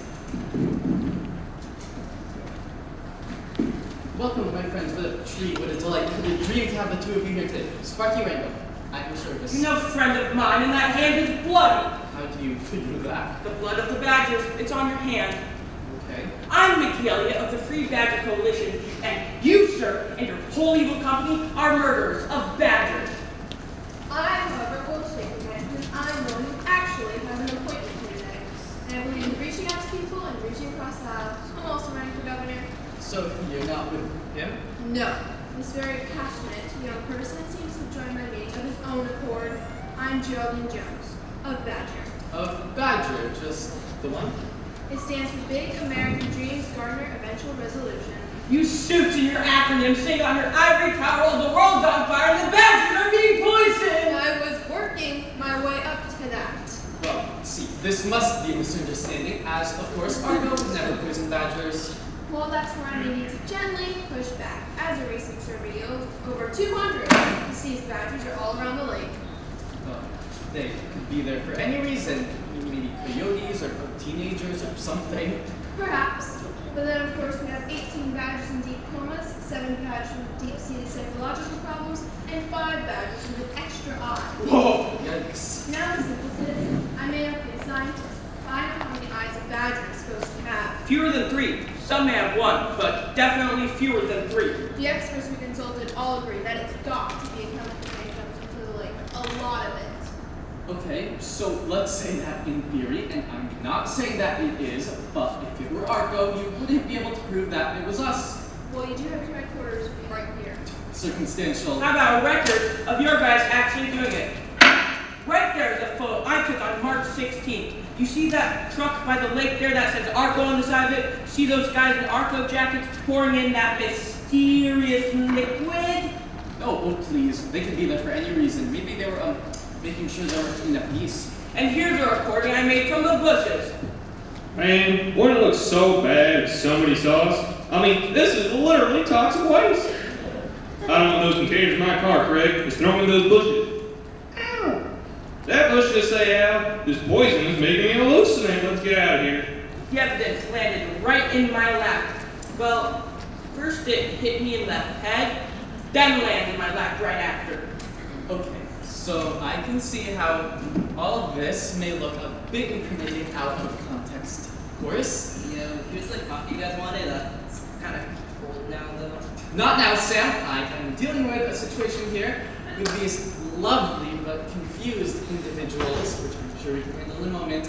Welcome, my friends. What a treat, what a delight, what a dream to have the two of you here today. Sparky Rainbow, at your service. You're no friend of mine, and that hand is bloody. How do you figure that? The blood of the Badgers, it's on your hand. Okay. I'm Mickey Elliott of the Free Badger Coalition, and you, sir, and your whole evil company are murderers of badgers. I'm Robert Goldstein, and I'm the one who actually has an appointment here today. And I believe in reaching out to people and reaching across the aisle. I'm also running for governor. So you're not with him? No. This very passionate young person seems to join my meeting of his own accord. I'm Geraldine Jones, of Badger. Of Badger, just the one? It stands for Big American Dreams Garner Eventual Resolution. You suits in your acronym sing on your ivory tower while the world's on fire and the badgers are being poisoned! I was working my way up to that. Well, see, this must be a misunderstanding, as, of course, Argo would never poison badgers. Well, that's where I may need to gently push back. As a recent survey yields, over 200 deceased badgers are all around the lake. Well, they could be there for any reason. Maybe coyotes or teenagers or something. Perhaps. But then, of course, we have 18 badgers in deep comas, 7 badgers with deep-seated psychological problems, and 5 badgers with an extra eye. Whoa! Yikes. Now, as a simple citizen, I may not be a scientist. I know how many eyes a badger is supposed to have. Fewer than 3. Some may have 1, but definitely fewer than 3. The experts we consulted all agree that it's got to be a chemical that comes into the lake. A lot of it. Okay, so let's say that in theory, and I'm not saying that it is, but if it were Argo, you wouldn't be able to prove that it was us. Well, you do have your headquarters right here. Circumstantial. How about a record of your guys actually doing it? Right there is a photo I took on March 16th. You see that truck by the lake there that says Arco on the side of it? See those guys in Arco jackets pouring in that mysterious liquid? Oh, please. They could be there for any reason. Maybe they were, making sure there were enough geese. And here's a recording I made from the bushes. Man, wouldn't it look so bad if somebody saw us? I mean, this is literally toxic waste. I don't want those containers in my car, Craig. Just throw them in those bushes. Ow! That bush just say, Al, this poison is making me hallucinate. Let's get out of here. The evidence landed right in my lap. Well, first it hit me in the head, then landed in my lap right after. Okay. So I can see how all of this may look a bit incriminating out of context. Of course. Here's the coffee you guys wanted. It's kind of cold now, though. Not now, Sam. I am dealing with a situation here with these lovely but confused individuals, which I'm sure we can handle in a moment.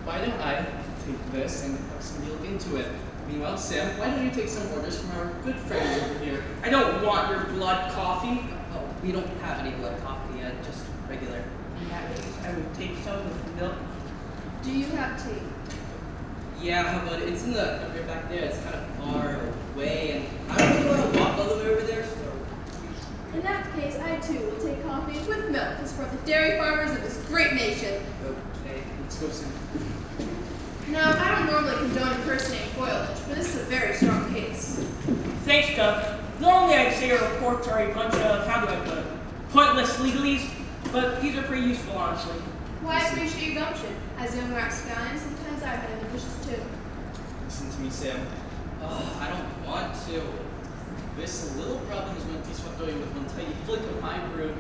Why don't I take this and have somebody look into it? Meanwhile, Sam, why don't you take some orders from our good friends over here? I don't want your blood coffee. Oh, we don't have any blood coffee, just regular. In that case, I would take some with milk. Do you have tea? Yeah, but it's in the country back there. It's kind of far away, and I don't really want to walk all the way over there, so... In that case, I too will take coffee with milk to support the dairy farmers of this great nation. Okay, let's go soon. Now, I don't normally condone impersonating foliage, but this is a very strong case. Thanks, Doug. Normally I'd say our reports are a bunch of, how do I put it, pointless legalese, but these are pretty useful, honestly. Well, I appreciate your gumption. As a young wax stallion, sometimes I've had ambitious too. Listen to me, Sam. I don't want to. This little problem is going to be swept away with one tiny flick of my broom.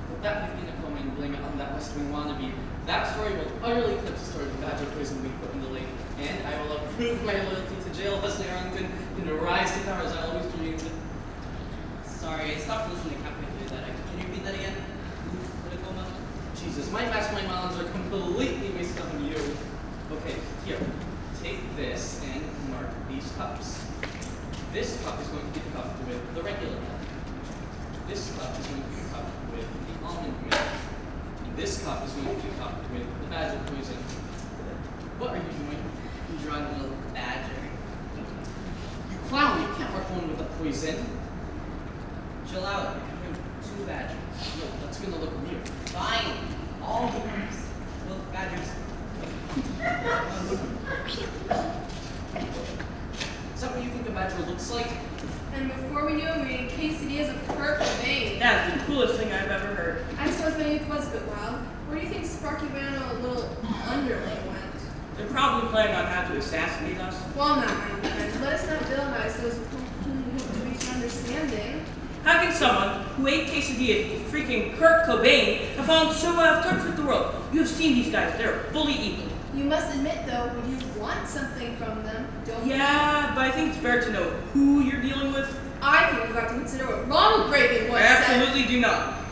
Put that hippie in a coma and blame it on that West Wing wannabe. That story will utterly eclipse the story of the badger poison we put in the lake, and I will approve my loyalty to jailhouse Arlington and rise to power as I always dreamed. Sorry, I stopped listening halfway through that. Can you repeat that again? Jesus, my mastermind knowledge are completely wasted on you. Okay, here. Take this and mark these cups. This cup is going to be cupped with the regular milk. This cup is going to be cupped with the almond milk. And this cup is going to be cupped with the badger poison. What are you doing? You drawing a little badger. You clown, you can't mark one with the poison. Chill out. You're two badgers. No, that's gonna look weird. Fine. All the cups. Well, badgers. Is that what you think a badger looks like? And before we knew it, we were eating quesadillas of Kirk vein. That's the coolest thing I've ever heard. I suppose my youth was a bit wild. Where do you think Sparky Vano, a little underling, went? They're probably planning on how to assassinate us. Well, now, my young friend, let us not villainize those who hope to reach an understanding. How can someone who ate quesadillas with freaking Kurt Cobain have fallen so out of touch with the world? You have seen these guys, they're fully evil. You must admit, though, when you want something from them, don't you? Yeah, but I think it's better to know who you're dealing with. I think we've got to consider what Ronald Reagan once said. Absolutely do not.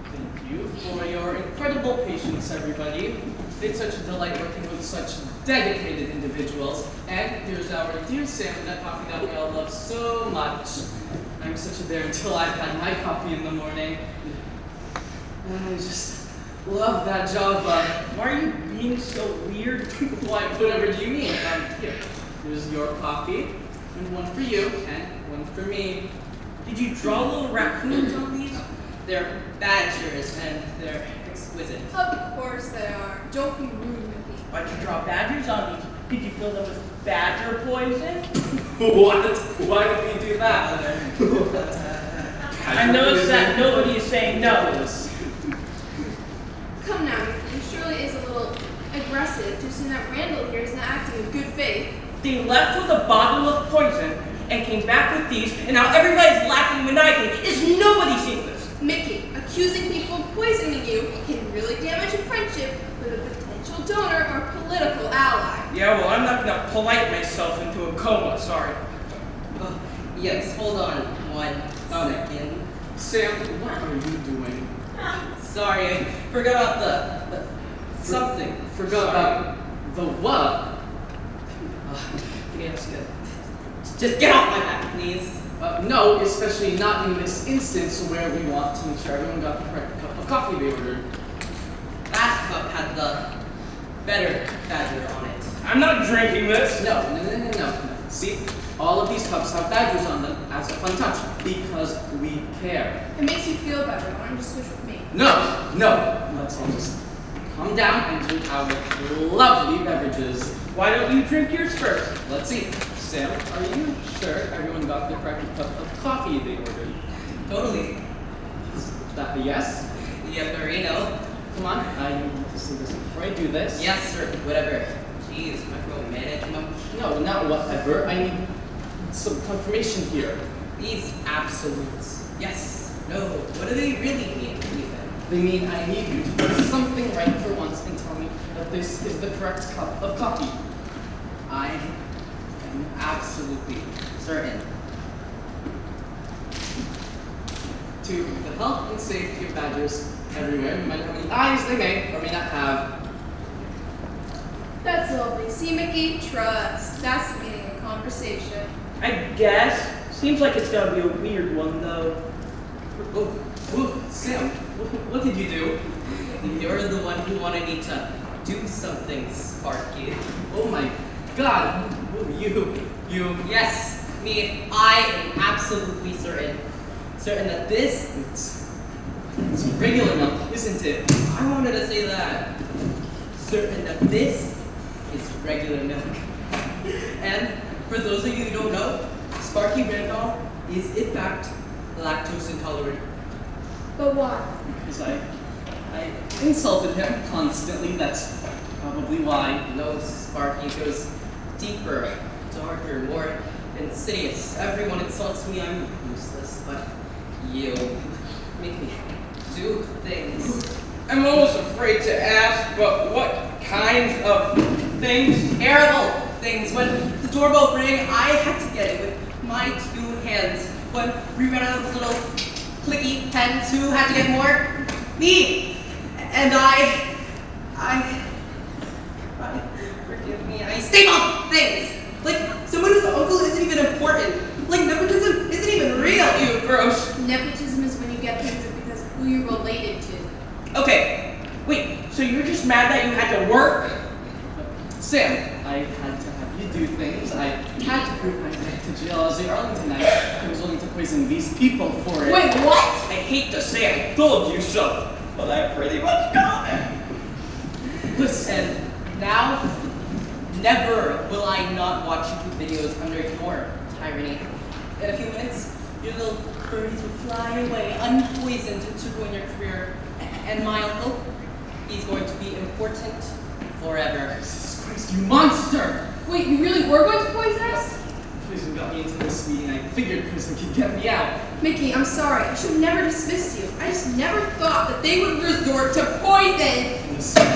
Thank you for your incredible patience, everybody. It's such a delight working with such dedicated individuals. And here's our dear Sam, that coffee that we all love so much. I'm such a bear until I've had my coffee in the morning. And I just love that job. Why are you being so weird? Why, whatever do you mean? Here, here's your coffee, and one for you, and one for me. Did you draw little raccoons on these? They're badgers, and they're exquisite. Of course they are. Don't be rude, Mickey. Why'd you draw badgers on these? Did you fill them with badger poison? What? Why would we do that? I noticed that nobody is saying no. Come now, Mickey. It surely is a little aggressive to assume that Randall here is not acting in good faith. They left with a bottle of poison and came back with these, and now everybody's laughing maniacally. Is nobody seeing this? Mickey, accusing people of poisoning you can really damage a friendship with a potential donor or political ally. Yeah, well, I'm not gonna polite myself into a coma, sorry. Yes, hold on one second. Sam, what are you doing? Sorry, I forgot about the something. Forgot about the what? Yes, just get off my back, please. No, especially not in this instance where we want to make sure everyone got the correct cup of coffee they ordered. That cup had the better badger on it. I'm not drinking this. No. See, all of these cups have badgers on them as a fun touch because we care. It makes you feel better. Why don't you switch with me? No. Let's all just calm down and drink our lovely beverages. Why don't you drink yours first? Let's see. Sam, are you sure everyone got the correct cup of coffee they ordered? Totally. Is that a yes? Yeah, Marino. Come on, I need to see this before I do this. Yes, sir. Whatever. Jeez, micromanagement. No, not whatever. I need some confirmation here. These absolutes. Yes. No. What do they really mean? They mean I need you to do something right for once and tell me that this is the correct cup of coffee. I am absolutely certain. To the health and safety of badgers everywhere, no matter how many eyes they may or may not have. That's lovely. See, Mickey, trust. That's the meaning of conversation. I guess. Seems like it's gonna be a weird one, though. Oh, Sam, what did you do? You're the one who wanted me to Do something, Sparky. Oh my God, you. Yes, me. I am absolutely certain that this It's regular milk, isn't it? I wanted to say that. Certain that this is regular milk. And for those of you who don't know, Sparky Randolph is in fact lactose intolerant. But why? Because I insulted him constantly, that's probably why. No, Sparky goes deeper, darker, more insidious. Everyone insults me, I'm useless, but you make me do things. I'm almost afraid to ask, but what kinds of things? Terrible things. When the doorbell rang, I had to get it with my 2 hands. When we ran out of little clicky pens, who had to get more? Me! And I forgive me, I staple things! Like, someone whose uncle isn't even important. Like, nepotism isn't even real. Ew, gross. Nepotism is when you get things because of who you're related to. Okay, wait, so you're just mad that you had to work? Sam, I had to have you do things. I had to prove my right to jail as the Arlington Knight. I was willing to poison these people for it. Wait, what? I hate to say I told you so, but I pretty much got it. Listen, now, never will I not watch YouTube videos under your tyranny. In a few minutes, your little birdies will fly away, unpoisoned, to ruin your career. And my uncle, he's going to be important forever. Jesus Christ, you monster! Wait, you really were going to poison us? Prison got me into this meeting. I figured prison could get me out. Mickey, I'm sorry. I should have never dismissed you. I just never thought that they would resort to poison. Listen,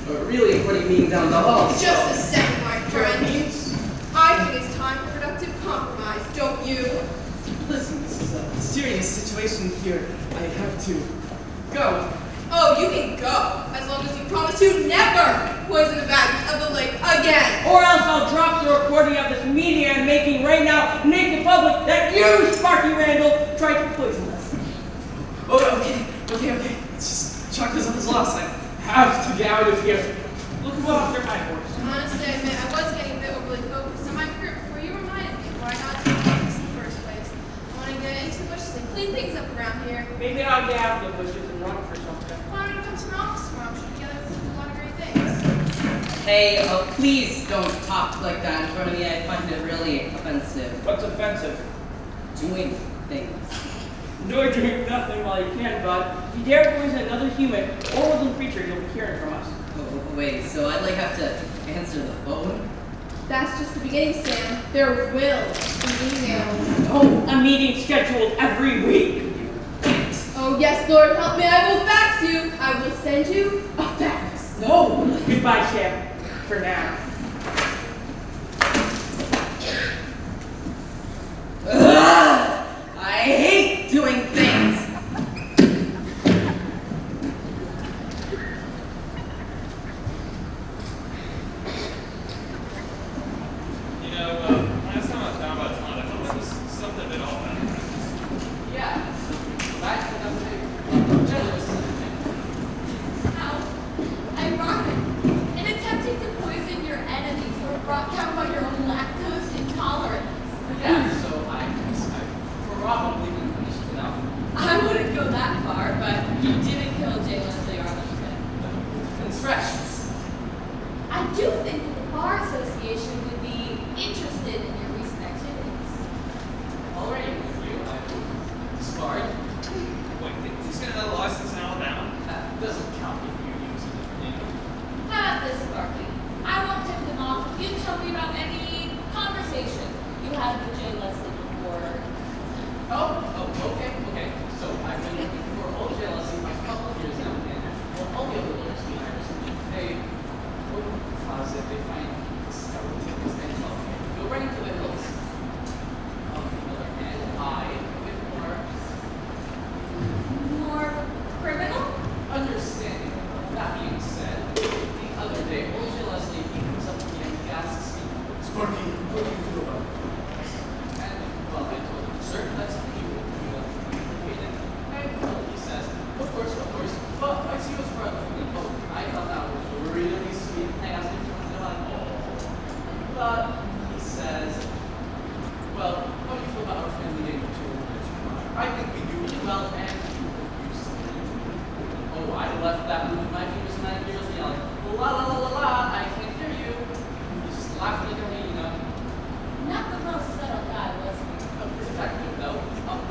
but really, what do you mean down the hall? Just a second, my friend. I think it's time for productive compromise, don't you? Listen, this is a serious situation here. I have to go. Oh, you can go, as long as you promise to never poison the badges of the lake again. Or else I'll drop the recording of this meeting I'm making right now and make it public that you, Sparky Randall, tried to poison us. Okay. Let's just chalk this up as lost. I have to get out of here. Look well after my horse. Honestly, I admit I was getting a bit overly focused on my career before you reminded me why I got to Alibis in the first place. I want to get into the bushes and clean things up around here. Maybe I'll get out of the bushes and run for something. Why don't you come to my office tomorrow? We should together do a lot of great things. Hey, please don't talk like that in front of me. I find it really offensive. What's offensive? Doing things. Nor doing nothing while you can, bud. If you dare poison another human or woodland creature, you'll be hearing from us. Oh, wait, so I'd have to answer the phone? That's just the beginning, Sam. There will be emails. Oh, a meeting scheduled every week. Oh, yes, Lord, help me. I will fax you. I will send you a fax. No. Goodbye, Sam. For now. Ugh! I hate doing things. You know, last time I was down by the pond, I thought there was something a bit off about it. Yeah. That's another jealous. How ironic. In attempting to poison your enemies, you were brought down by your own lactose intolerance. Yeah, so I probably been punished enough. I wouldn't go that far, but you didn't kill J. Leslie Arlington. Infractions. I do think that the Bar Association would be interested in your recent activities. Already with you, I'm disbarred. Wait, he's got another license in Alabama? That doesn't count if you use a different name. How about this, Sparky? I won't tip them off if you tell me about any conversation you had with J. Leslie before. Okay. So I've been looking for old jealousy for a couple of years now, and all the other lawyers mean I recently. Hey, left that room with my fingers in my ears and yelling, la la la la la, I can't hear you. He's just laughing like a hyena. Not the most subtle guy, was he? Effective though.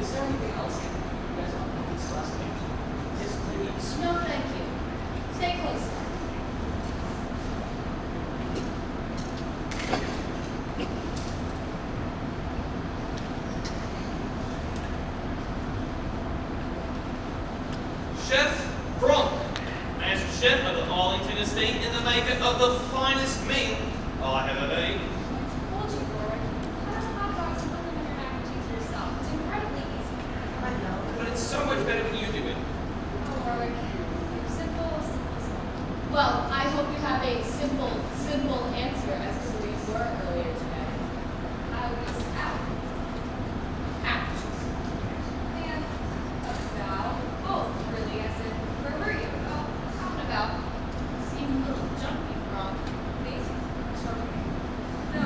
Is there anything else you guys want to discuss? Yes, please. No, thank you. Stay close. Chef Franck, Master Chef of the Arlington Estate and the maker of the finest meal I have ever eaten. Told you, Lord. How does hot dogs and put them in your mac and cheese yourself? It's incredibly easy. I know, but it's so much better when you do it. Oh, Lord. Simple. Well, I hope you have a simple answer as to where you were earlier today. I was out. Out. And about both, really. I said, where were you? Oh, out and about. Seemed a little jumpy from me. No.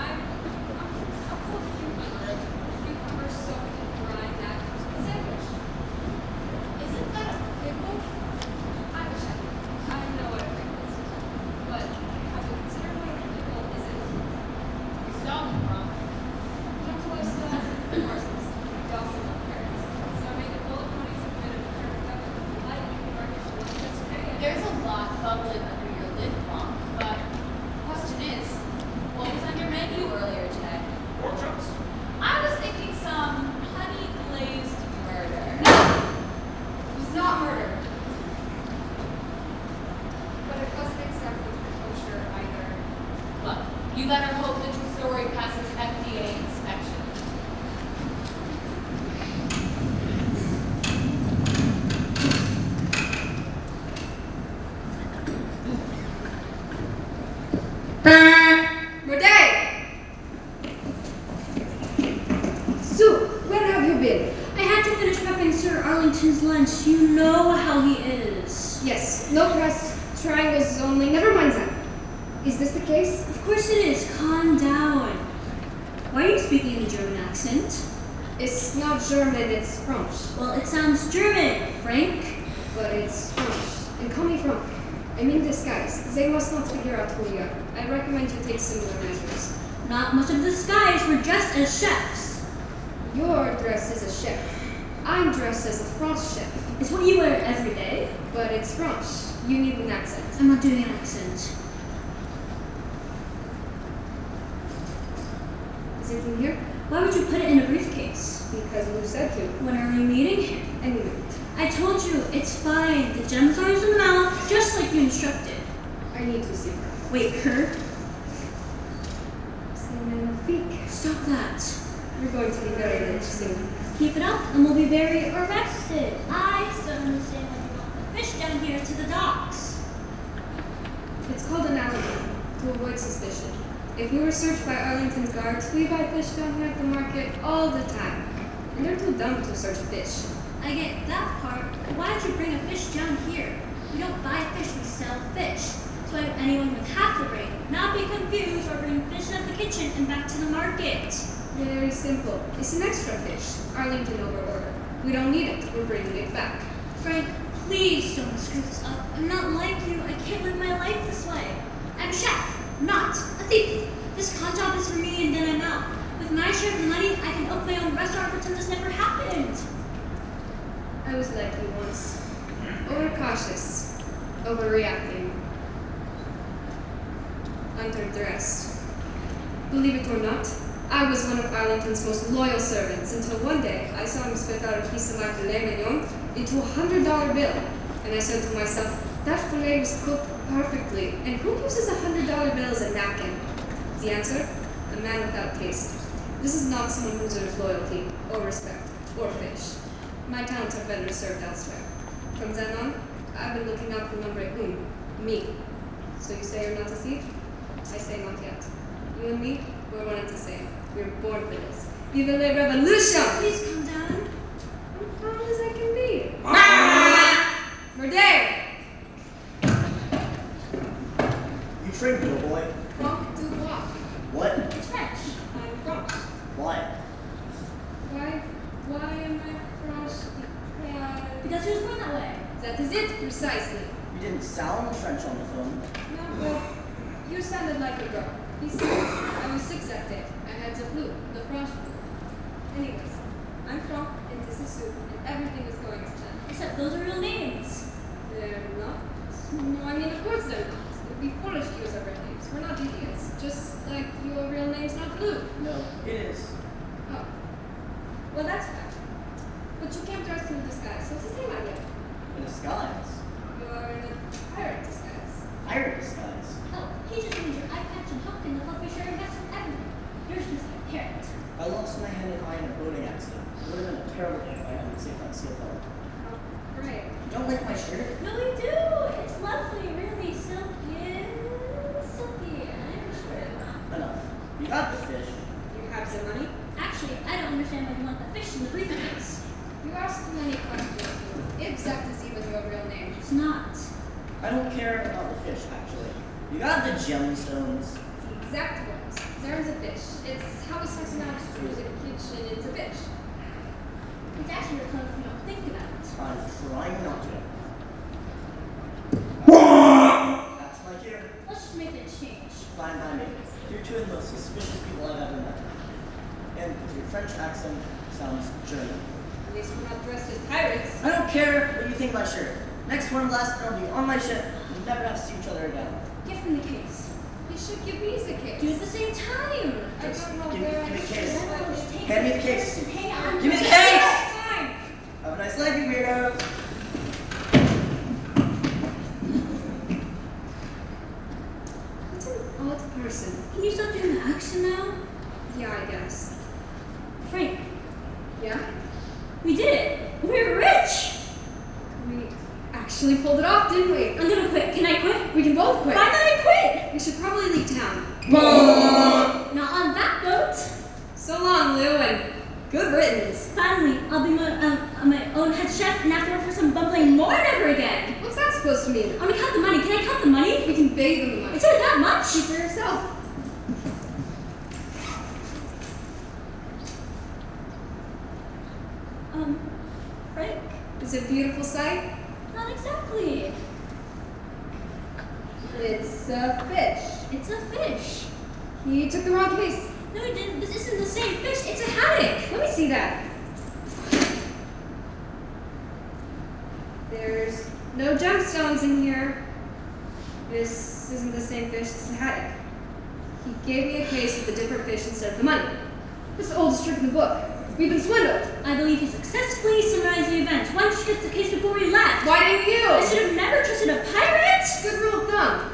I'm close to cucumber soaked in brine that sandwich. Isn't that a pickle? I wish I knew. I know what a pickle is. But have you considered what a pickle isn't? You stole it from. That's what I still have in horses. We also love carrots. So I made a bowl of ponies and bit of carrot cover with the light garnish yesterday. There's a lot bubbling under your lid, Mom. But the question is, what was on your menu earlier today? Pork chops? I was thinking some honey glazed murder. No! It was not murder. But it wasn't exactly kosher either. Look, you better hope that your story passes FDA inspection. Morday! Sue, where have you been? I had to finish prepping Sir Arlington's lunch. You know how he is. Yes, no press, triangles only. Never mind that. Is this the case? Of course it is. Calm down. Why are you speaking in a German accent? It's not German, it's French. Well, it sounds German, Frank. But it's French. And call me Franck. I'm in disguise. They must not figure out who we are. I recommend you take similar measures. Not much of disguise. We're dressed as chefs. You're dressed as a chef. I'm dressed as a French chef. It's what you wear every day. But it's French. You need an accent. I'm not doing an accent. Is it in here? Why would you put it in a briefcase? Because you said to. When are we meeting? Any minute. I told you, it's fine. The gems are in the mouth, just like you instructed. I need to see her. Wait, her? C'est magnifique. Stop that. You're going to be very rich soon. Keep it up and we'll be very arrested. I still understand why you want the fish down here to the docks. It's called an alibi, to avoid suspicion. If we were searched by Arlington's guards, we buy fish down here at the market all the time. And they're too dumb to search fish. I get that part, but why don't you bring a fish down here? We don't buy fish, we sell fish. So why would anyone with half a brain not be confused or bring fish out of the kitchen and back to the market? Very simple. It's an extra fish. Arlington overordered. We don't need it. We're bringing it back. Frank, please don't screw this up. I'm not like you. I can't live my life this way. I'm a chef, not a thief. This con job is for me and then I'm out. With my share of the money, I can open my own restaurant and pretend this never happened. I was like you once. Overcautious. Overreacting. Underdressed. Believe it or not, I was one of Arlington's most loyal servants until one day I saw him spit out a piece of my filet mignon into a $100 bill. And I said to myself, that filet was cooked perfectly, and who uses $100 bill as a napkin? The answer? A man without taste. This is not someone who deserves loyalty, or respect, or fish. My talents are better served elsewhere. From then on, I've been looking out for number un, me. So you say you're not a thief? I say not yet. You and me, we're one and the same. We were born for this. Vive la revolution! Please calm down. I'm calm as I can be. Morday! You trained, little boy. Franck du Bois. What? It's French. I'm French. Why? Why am I French? Because Because he was born that way. That is it, precisely. You didn't sound French on the phone. No, but you sounded like a girl. Besides, I was sick that day. I had the flu, the French flu. Anyways, I'm Franck, and this is Sue, and everything is going to plan. Except those are real names. They're not. No, I mean, of course they're not. It would be foolish to use our real names. We're not idiots. Just like your real name's not Blue. No, it is. Oh. Well, that's fact. But you can't dress in a disguise, so it's the same idea. In disguise. You're in a pirate disguise. Pirate disguise. Oh, he just means your eye patch and hook and the fluffy shirt and vest and everything. Yours was like a parrot. I lost my hand and eye in a boating accident. It would have been a terrible day if I hadn't saved that seal fellow. Oh, great. You don't like my shirt? No, we do. It's lovely, really silky. Silky, I'm sure. Enough. You got the fish. You have the money? Actually, I don't understand why you want the fish in the briefcase. You ask too many questions. If that is even your real name. It's not. I don't care about the fish, actually. You got the gemstones. The exact ones. There's a fish. It's how a certain amount of screws in a kitchen. It's a fish. It's actually your clothes if you don't think about it. I'm trying not to. That's my cue. Let's just make the exchange. Fine by me. You're two of the most suspicious people I've ever met. And your French accent sounds German. At least we're not dressed as pirates. I don't care what you think of my shirt. Next storm blast, I'll be on my ship. We'll never have to see each other again. Give him the case. You should give me the case. Do it at the same time. I Just don't know give where me I the should case. have Hand me the case. Hang on. Give me the case! Time. Have a nice leg, you weirdos. What an odd person. Can you stop doing the accent now? Yeah, I guess. Frank, Yeah? we did it. We're rich. We actually pulled it off, didn't we? I'm gonna quit. Can I quit? We can both quit. Why not I quit? We should probably leave town. Not on that note. So long, Lou, and good riddance. Finally, I'll be my own head chef and have to work for some bumbling more never again. What's that supposed to mean? I'm gonna count the money. Can I count the money? We can bathe in the money. Is it that much? See for yourself. Frank? Is it a beautiful sight? Not exactly. It's a fish. It's a fish. He took the wrong case. No, he didn't. This isn't the same fish. It's a haddock. Let me see that. There's no gemstones in here. This isn't the same fish. This is a haddock. He gave me a case with a different fish instead of the money. It's the oldest trick in the book. We've been swindled. I believe he successfully summarized the events. Why didn't you get the case before we left? Why didn't you? I should have never trusted a pirate. Good rule of thumb.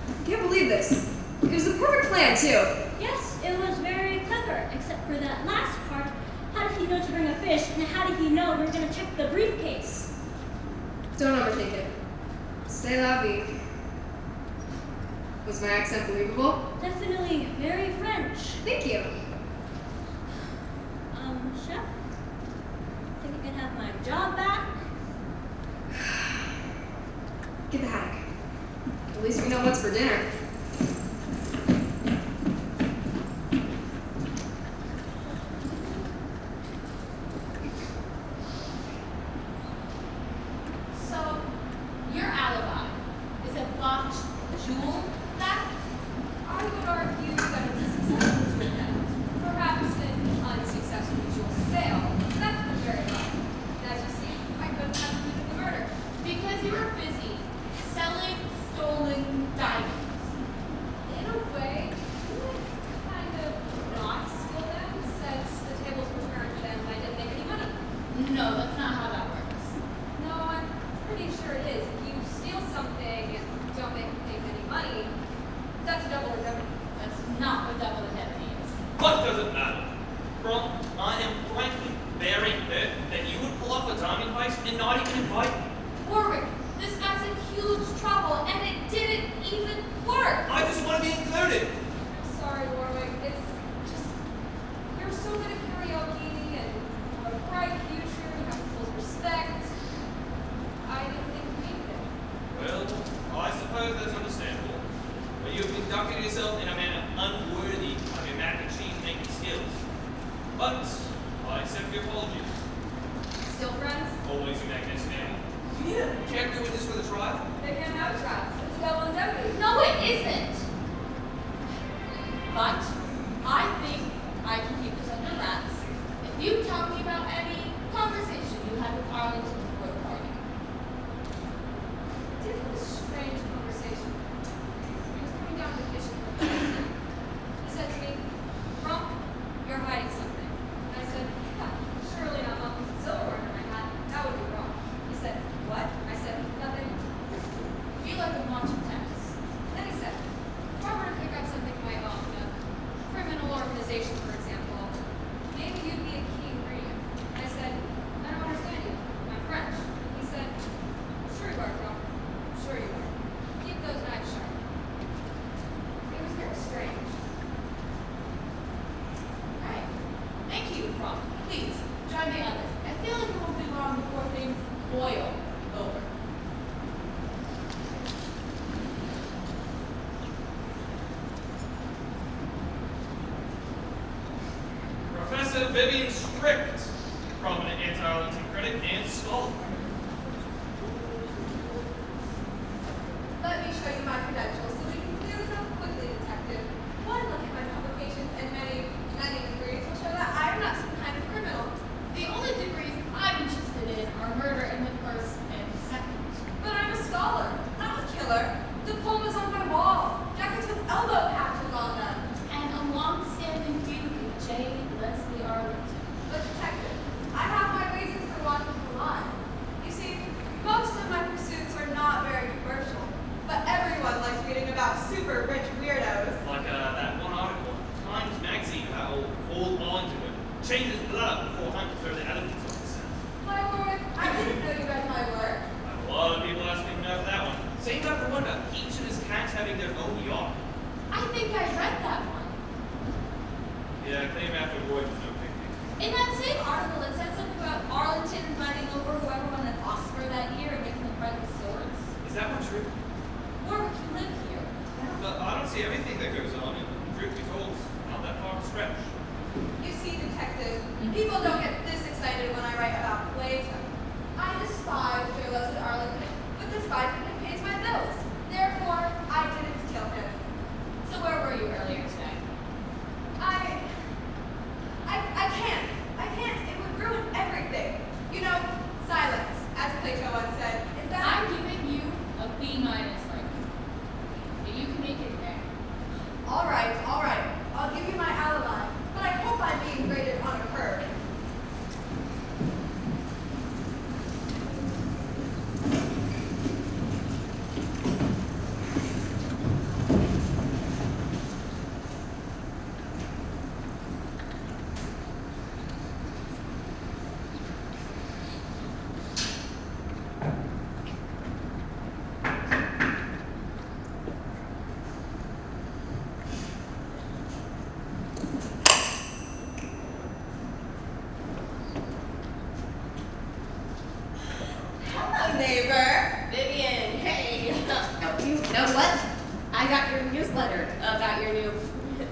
I can't believe this. It was the perfect plan, too. Yes, it was very clever, except for that last part. How did he know to bring a fish, and how did he know we were going to check the briefcase? Don't overthink it. C'est la vie. Was my accent believable? Definitely very French. Thank you. Chef? Think I can have my job back? Get the haddock. At least we know what's for dinner. So, your alibi is a botched jewel theft? I would argue that it's a successful jewel theft. Perhaps an unsuccessful jewel sale. That's the very low. As you see, I couldn't have committed the murder because you were busy selling stolen diamonds. In a way, you would kind of not steal them since the tables were turned and I didn't make any money. No, that's not how that works. No, I'm pretty sure it is. If you steal something and don't make any money, that's double indemnity. That's not what double indemnity is. What does it matter? Ron, I am frankly very hurt that you would pull off a diamond heist and not even invite me. Warwick, this guy's in huge trouble and it didn't even work. I just want to be included. I'm sorry, Warwick. It's just, you're so good at karaoke and you have a bright future, you have people's respect. I didn't think you needed it. Well, I suppose that's understandable. But you have conducted yourself in a manner unworthy of your mac and cheese making skills. But I accept your apology. Still friends? Always a magnetic animal. Yeah, can't be witness for the trial. They can't have a trial. It's a double indemnity. No, it isn't. But I think I can keep this under wraps if you tell me about any conversation you had with Arlington before the party. It was a strange conversation. He was coming down the kitchen for the He said to me, "Rump, you're hiding something." And I said, "Surely not muffins and silverware in my hat. That would be wrong." He said, "What?" I said, "Nothing. You like a bunch of tennis." Then he said, "If I were to pick up something of my own, a criminal organization, for example, maybe you'd be a key ingredient." And I said, "I don't understand you. I'm French." He said, "Sure you are, Frog. Sure you are. Keep those knives sharp." It was very strange. Right. Thank you, Frog. Please, join me on this. I feel like it won't be long before things boil over. Professor Vivian Strict, prominent anti-Arlington critic and scholar. Let me show you my credentials so we can clear this up quickly, Detective. One look at my publications and many degrees will show that I am not some kind of criminal. The only degrees I'm interested in are murder in the first and second. But I'm a scholar, not a killer. Diplomas on my wall, jackets with elbow patches on them. And a long-standing feud with J. Leslie Arlington. But Detective, I have my reasons for walking the line. You see, most of my pursuits are not very commercial, but everyone likes reading about super rich weirdos. Like that one article in Times Magazine about old Arlington would change his blood before time to throw the Alibis office. My word, I didn't know you read my work. A lot of people ask me about that one. Same about the one about each of his cats having their own yacht. I think I read that one. Yeah, it came after Roy was no big deal. In that same article, it said something about Arlington fighting over whoever won an Oscar that year and making them fight with swords. Is that one true? Warwick, you live here. But I don't see everything that goes on in truth be told, not that far to stretch. You see, Detective, people don't get this excited when I write about Plato. I despise J. Leslie Arlington, but despise him and pays my bills. Therefore, I didn't kill him. So where were you earlier today? I can't. It would ruin everything. You know, silence, as Plato once said, is that I'm giving you a B- right now. You can make it there. All right. I'll give you my alibi, but I hope I'm being graded on a curve. Hello, neighbor. Vivian, hey. You know what? I got your newsletter about your new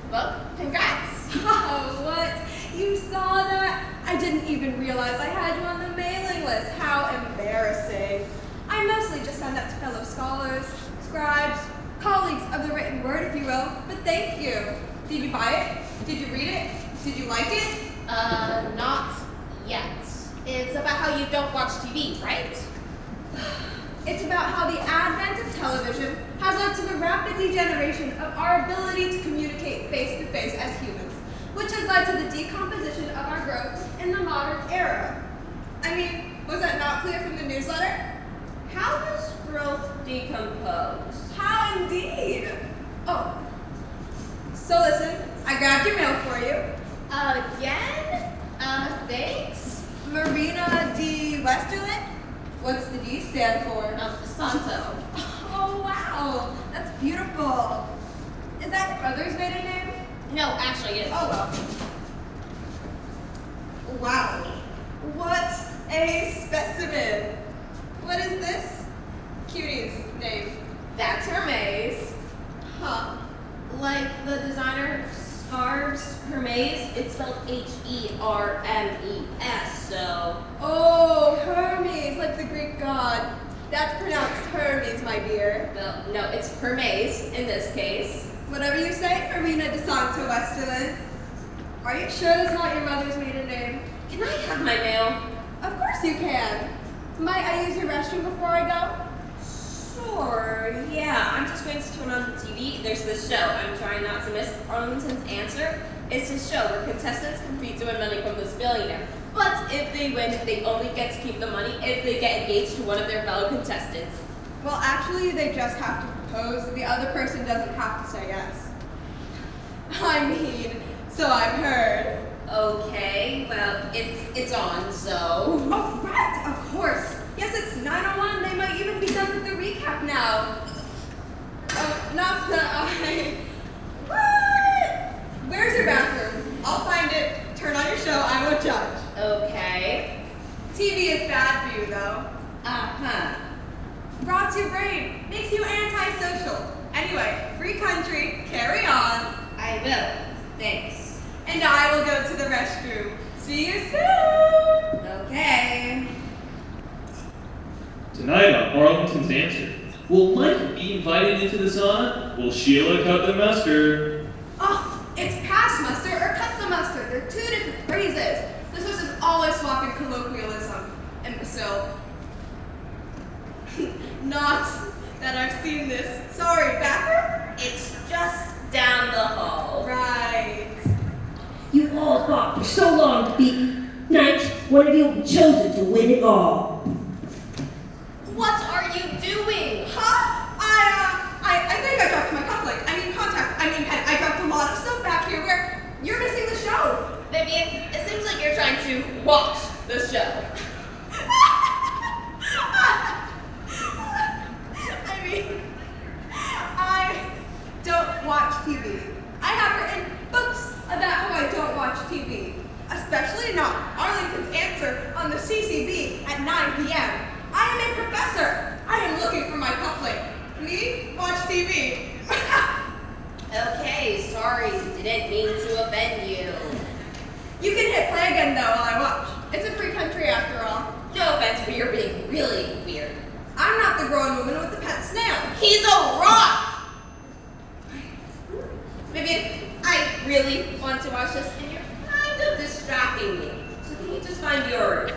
book. Congrats. Oh, what? You saw that? I didn't even realize I had you on the mailing list. How embarrassing. I mostly just send that to fellow scholars, scribes, colleagues of the written word, if you will. But thank you. Did you buy it? Did you read it? Did you like it? Not yet. It's about how you don't watch TV, right? It's about how the advent of television has led to the rapid degeneration of our ability to communicate face-to-face as humans, which has led to the decomposition of our growth in the modern era. I mean, was that not clear from the newsletter? How does growth decompose? How indeed? Oh, so listen, I grabbed your mail for you. Again? Thanks. Marina D. Westerland? What's the D stand for? Santo. Oh, wow, that's beautiful. Is that your brother's maiden name? No, actually, it's. Oh, well. Wow, what a specimen. What is this cutie's name? That's Hermes. Huh. Like the designer scarves, Hermes, it's spelled H-E-R-M-E-S, so. Oh, Hermes, like the Greek god. it's Hermes in this case. Whatever you say, Arena DeSanto Westerland. Are you sure that's not your mother's maiden name? Can I have my mail? Of course you can. Might I use your restroom before I go? Sure, yeah. I'm just going to turn on the TV. There's this show I'm trying not to miss, Arlington's Answer. It's a show where contestants compete to win money from this billionaire. But if they win, they only get to keep the money if they get engaged to one of their fellow contestants. Well, actually, they just have to propose. The other person doesn't have to say yes. I mean, so I've heard. Okay, well, it's on, so... Oh, right, of course. Yes, it's 9:01. They might even be done with the recap now. Not that I... What? Where's your bathroom? I'll find it. Turn on your show. I won't judge. Okay. TV is bad for you, though. Uh-huh. Rots your brain. Makes you antisocial. Anyway, free country. Carry on. I will. Thanks. And I will go to the restroom. See you soon. Okay. Tonight on Arlington's Answer, will Mike be invited into the sauna? Will Sheila cut the mustard? Oh, it's pass mustard or cut the mustard. They're two different phrases. This was is always swapping colloquialism, imbecile. Not that I've seen this. Sorry, backer? It's just down the hall. Right. You all fought for so long to be knights. One of you will be chosen to win it all. What are you doing? Huh? I think I dropped my cufflink. I mean contact. I mean pen. I dropped a lot of stuff back here where you're missing the show. Vivian, it seems like you're trying to watch the show. I mean, I don't watch TV. I have written books about how I don't watch TV. Especially not Arlington's Answer on the CCB at 9 p.m. I am a professor. I am looking for my cufflink. Me? Watch TV. Okay, sorry, didn't mean to offend you. You can hit play again though while I watch. It's a free country after all. No offense, but you're being really weird. I'm not the grown woman with the pet snail. He's a rock! Vivian, I really want to watch this and you're kind of distracting me. So can you just find your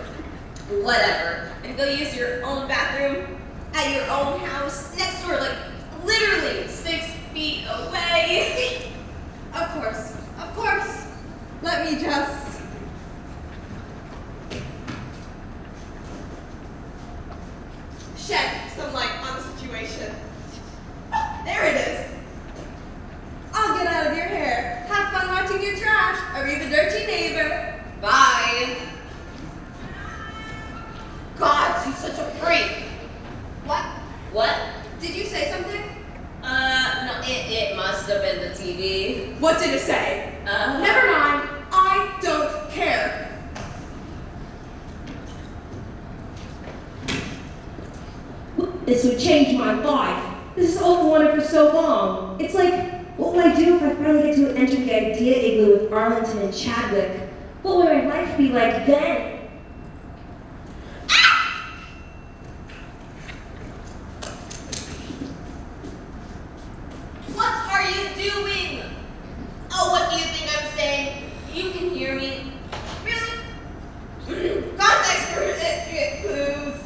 whatever and go use your own bathroom at your own house next door, like literally 6 feet away? Of course, of course. Let me just... shed some light on the situation. Oh, there it is. I'll get out of your hair. Have fun watching your trash or even dirty neighbor. Bye. God, she's such a freak. What? What? Did you say something? No, it must have been the TV. What did it say? Never mind. I don't care. This would change my life. This is all I wanted for so long. It's like, what would I do if I finally get to enter the idea igloo with Arlington and Chadwick? What would my life be like then? What are you doing? Oh, what do you think I'm saying? You can hear me. Really? Context clues.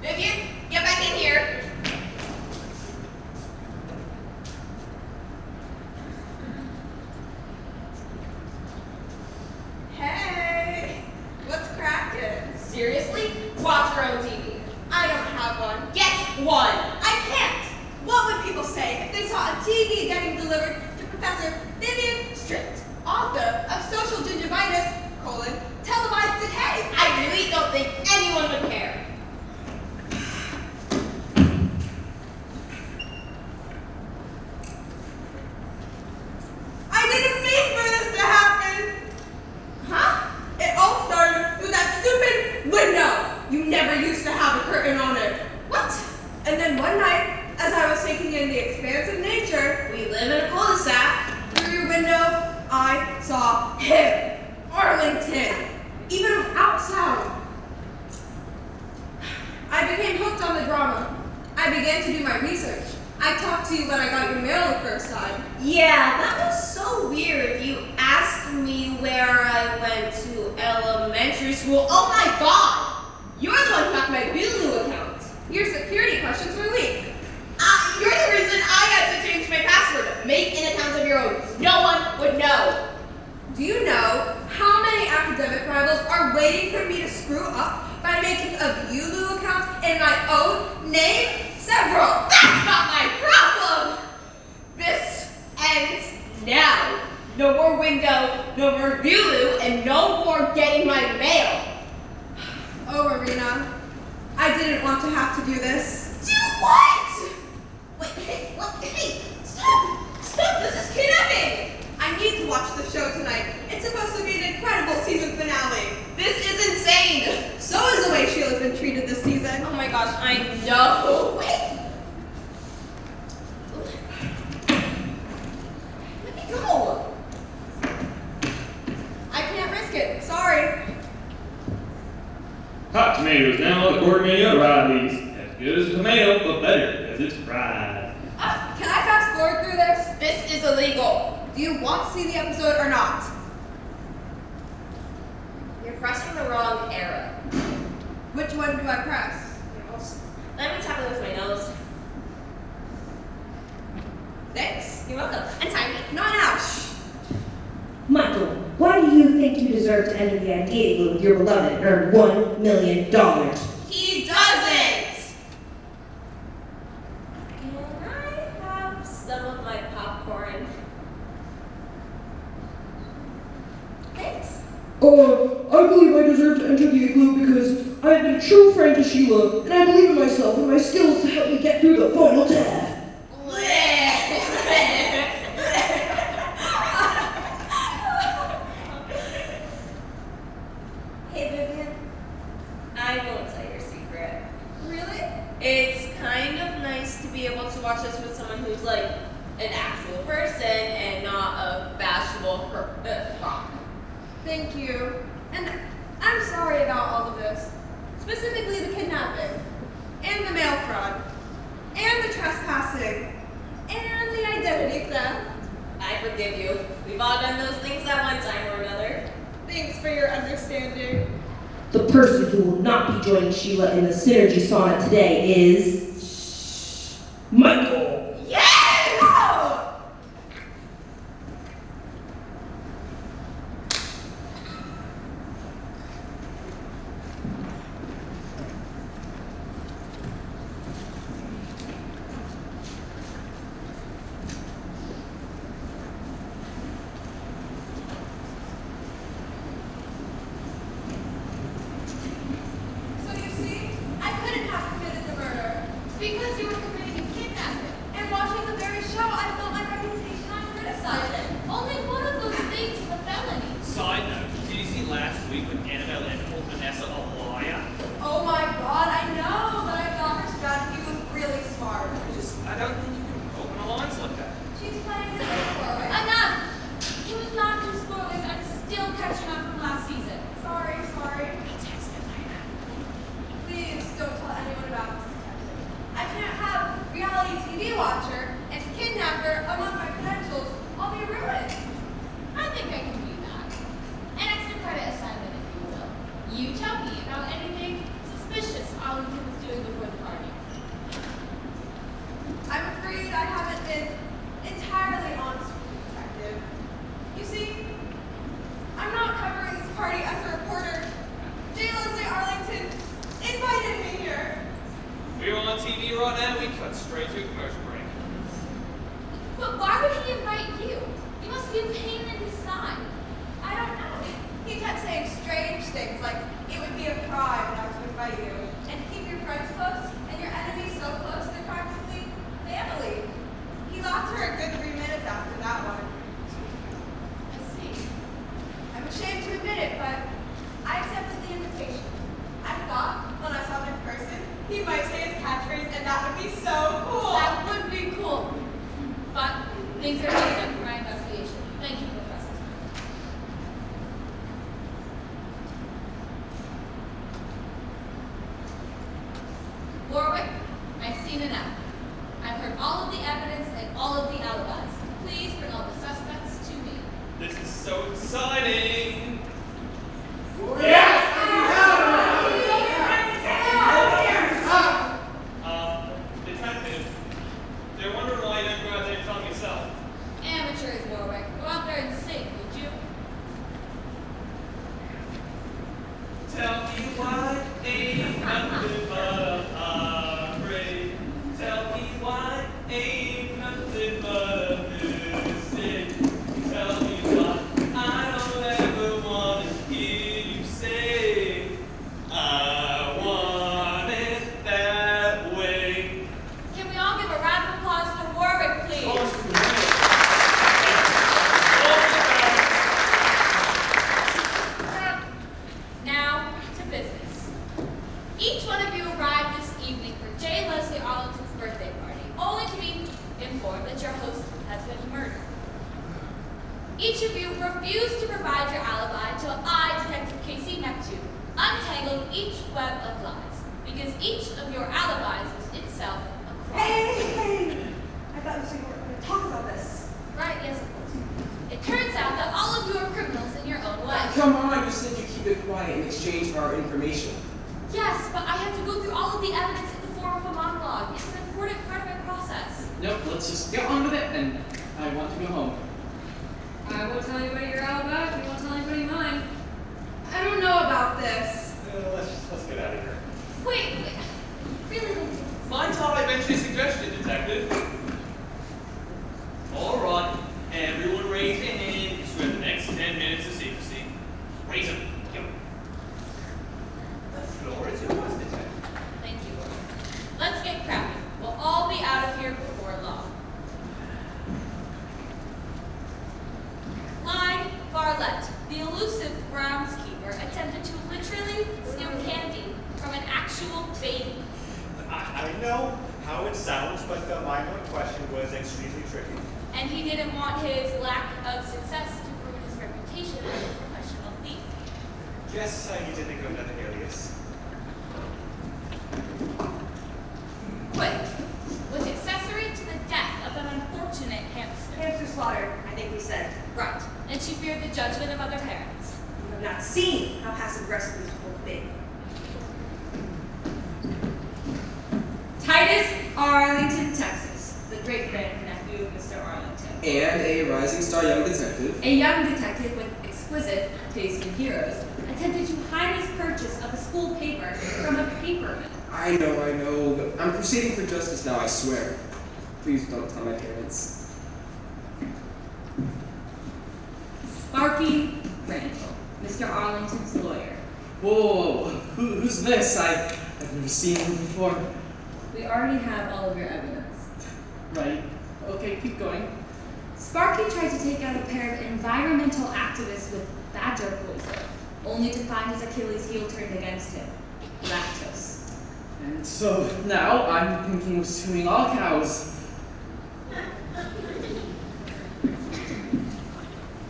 Vivian, get back in here. Hey, what's cracking? Seriously? Watch your own TV. I don't have one. Get one. I can't. What would people say if they saw a TV getting delivered to Professor Vivian Strict, author of Social Gingivitis, televised decay? I really don't think anyone would care. I didn't mean for this to happen. Huh? It all started with that stupid window. You never used to have a curtain on it. What? And then one night, as I was taking in the expanse of nature, We live in a cul-de-sac. through your window, I saw him, Arlington. school. Oh my god! You're the one who hacked my Hulu account. Your security questions were weak. You're the reason I had to change my password. Make an account of your own. No one would know. Do you know how many academic rivals are waiting for me to screw up by making a Hulu account in my own name? Several. That's not my problem! This ends now. No more window, no more Hulu, and no more getting my mail. Oh, Marina, I didn't want to have to do this. Do what? Wait, hey, what? Hey, stop! Stop, this is kidnapping! I need to watch the show tonight. It's supposed to be an incredible season finale. This is insane! So is the way Sheila's been treated this season. Oh my gosh, I know. Wait. Let me go. I can't risk it. Sorry. Hot tomatoes now on the quarter menu at Alibis. As good as a tomato, but better because it's fried. Can I fast forward through this? This is illegal. Do you want to see the episode or not? You're pressing the wrong arrow. Which one do I press? Let me tap it with my nose. Thanks. You're welcome. And time me. Not now. Shh. Michael, why do you think you deserve to enter the idea igloo with your beloved and earn $1 million? He doesn't! Can I have some of my popcorn? Thanks. I believe I deserve to enter the igloo because I have been a true friend to Sheila, and I believe in myself and my skills to help me get through the final tab. Hey, Vivian. I won't tell your secret. Really? It's kind of nice to be able to watch this with someone who's like an actual person and not a bashful rock. Thank you. And I'm sorry about all of this. Specifically the kidnapping, and the mail fraud, and the trespassing, and the identity theft. I forgive you. We've all done those things at one time or another. Thanks for your understanding. The person who will not be joining Sheila in the Synergy Sauna today is Michael. Yes! So you see, I couldn't have committed the murder. Because you were committing a kidnapping. And watching the very show, I built my reputation on criticizing. Only one of those things is a felony. Side note, did you see last week when Annabelle Ed called Vanessa a liar? Oh my god, I know, but I thought her strategy was really smart. I don't think you can open a lines like that. She's playing it safe for it. Enough! Can we not do spoilers? I'm still catching up from last season. Sorry. I'll text it later. Please don't tell anyone about this detective. I can't have reality TV watcher and kidnapper among my credentials. I'll be ruined. I think I can do that. An extra credit assignment, if you will. You tell me about anything suspicious Arlington was doing before the party. I'm afraid I haven't been entirely honest with the detective. You see, I'm not covering this party as a reporter. J. Leslie Arlington invited me here. We were on TV right now, we cut straight to a commercial break. But why would he invite you? You must be a pain in his side. I don't know. He kept saying strange things like it would be a crime not to invite you, and keep your friends close and your enemies so close they're practically family. He laughed for a good 3 minutes after that one. I see. I'm ashamed to admit it, but I accepted the invitation. I thought when I saw him in person, he might say his catchphrase, and that would be so cool. That would be cool. But things are heating up for my investigation. Thank you, Professor. Each one of you arrived this evening for J. Leslie Arlington's birthday party, only to be informed that your host has been murdered. Each of you refused to provide your alibi until I, Detective Casey Neptune, untangled each web of lies, because each of your alibis was itself a crime. Hey! I thought you were going to talk about this. Right, yes, of course. It turns out that all of you are criminals in your own way. Come on, you said you keep it quiet in exchange for our information. Yes, but I have to go through all of the evidence in the form of a monologue. It's an important part of my process. Nope, let's just get on with it, and I want to go home. I won't tell anybody your alibi if you won't tell anybody mine. I don't know about this. Let's get out of here. Wait. Really? Mind how I venture a suggestion, Detective? All right, everyone raise their hand. You swear the next 10 minutes of secrecy. Raise them. Go. The floor is yours, Detective. Thank you. Let's get cracking. We'll all be out of here before long. Line Barlett, the elusive groundskeeper, attempted to literally steal candy from an actual baby. I know how it sounds, but my own question was extremely tricky. And he didn't want his lack of success to ruin his reputation as a professional thief. Guess I need to think of another alias. Quick was accessory to the death of an unfortunate hamster. Hamster slaughtered, I think we said. Right, and she feared the judgment of other parents. You have not seen how passive-aggressive this whole thing. Titus Arlington, Texas, the great-grandnephew of Mr. Arlington. And a rising star young detective. A young detective with exquisite taste in heroes attempted to hide his purchase of a school paper from a paper mill. I know, but I'm proceeding for justice now, I swear. Please don't tell my parents. Sparky Randall, Mr. Arlington's lawyer. Whoa, who's this? I've never seen him before. We already have all of your evidence. Right. Okay, keep going. Sparky tried to take out a pair of environmental activists with badger poison, only to find his Achilles heel turned against him. Lactose. And so now I'm thinking of suing all cows.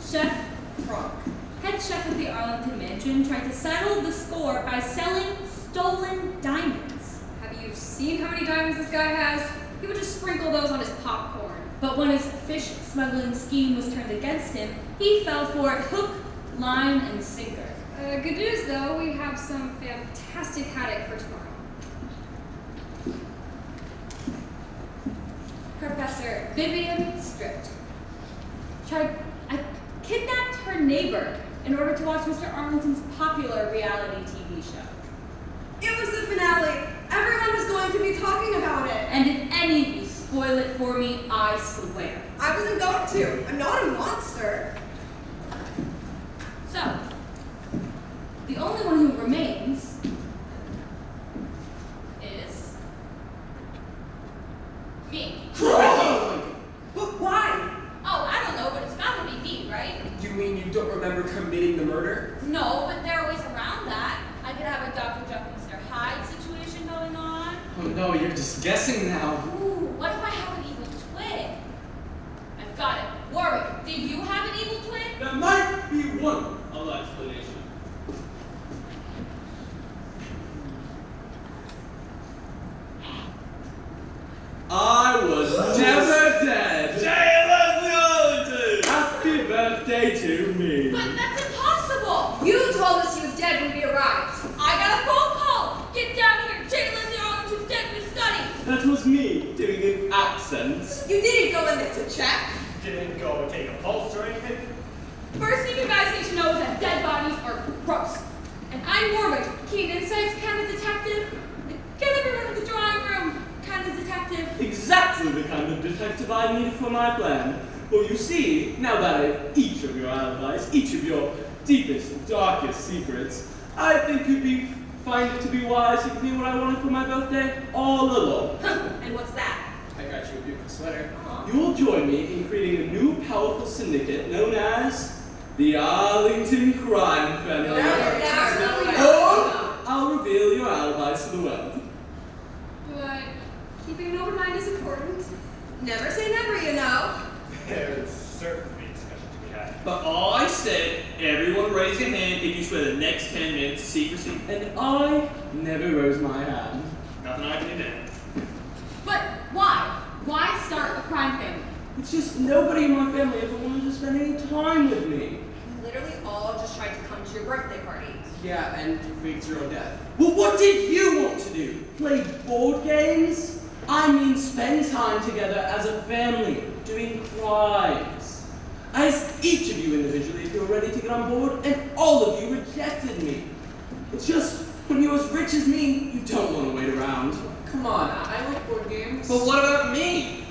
Chef Franck, head chef of the Arlington Mansion, tried to settle the score by selling stolen diamonds. Have you seen how many diamonds this guy has? He would just sprinkle those on his popcorn. But when his fish smuggling scheme was turned against him, he fell for it hook, line, and sinker. Good news, though, we have some fantastic haddock for tomorrow. Professor Vivian Stripped kidnapped her neighbor in order to watch Mr. Arlington's popular reality TV show. It was the finale. Everyone was going to be talking about it. And if any of you spoil it for me, I swear. I wasn't going to. I'm not a monster. So, the only one who remains is me. But why? Oh, I don't know, but it's gotta be me, right? You mean you don't remember committing the murder? No, but there are ways around that. I could have a Dr. Jekyll and Mr. Hyde situation going on. Oh no, you're just guessing now. Ooh, what if I have an evil twin? I've got it. Warwick, do you have an evil twin? There might be one other explanation. I was never dead. J. Leslie Arlington! Happy birthday to me. But that's impossible! You told us he was dead when we arrived. I got a phone call! Get down here! J. Leslie Arlington's dead in his study! That was me doing an accent. You didn't go in there to check. Didn't go and take a pulse or anything? First thing you guys need to know is that dead bodies are gross. And I'm Warwick, keen insights kind of detective. Get everyone in the drawing room kind of detective. Exactly the kind of detective I needed for my plan. For you see, now that I have each of your alibis, each of your deepest, darkest secrets, I think you'd find it to be wise to give me what I wanted for my birthday all along. And what's that? I got you a beautiful sweater. You will join me in creating a new powerful syndicate known as the Arlington Crime Family. Or I'll reveal your alibis to the secrecy. And I never rose my hand. Nothing I can do now. But why? Why start a crime family? It's just nobody in my family ever wanted to spend any time with me. We literally all just tried to come to your birthday party. Yeah, and you faked your own death. Well, what did you want to do? Play board games? I mean, spend time together as a family, doing crimes. I asked each of you individually if you were ready to get on board, and all of you rejected me. It's just, when you're as rich as me, you don't want to wait around. Come on, I like board games. But what about me?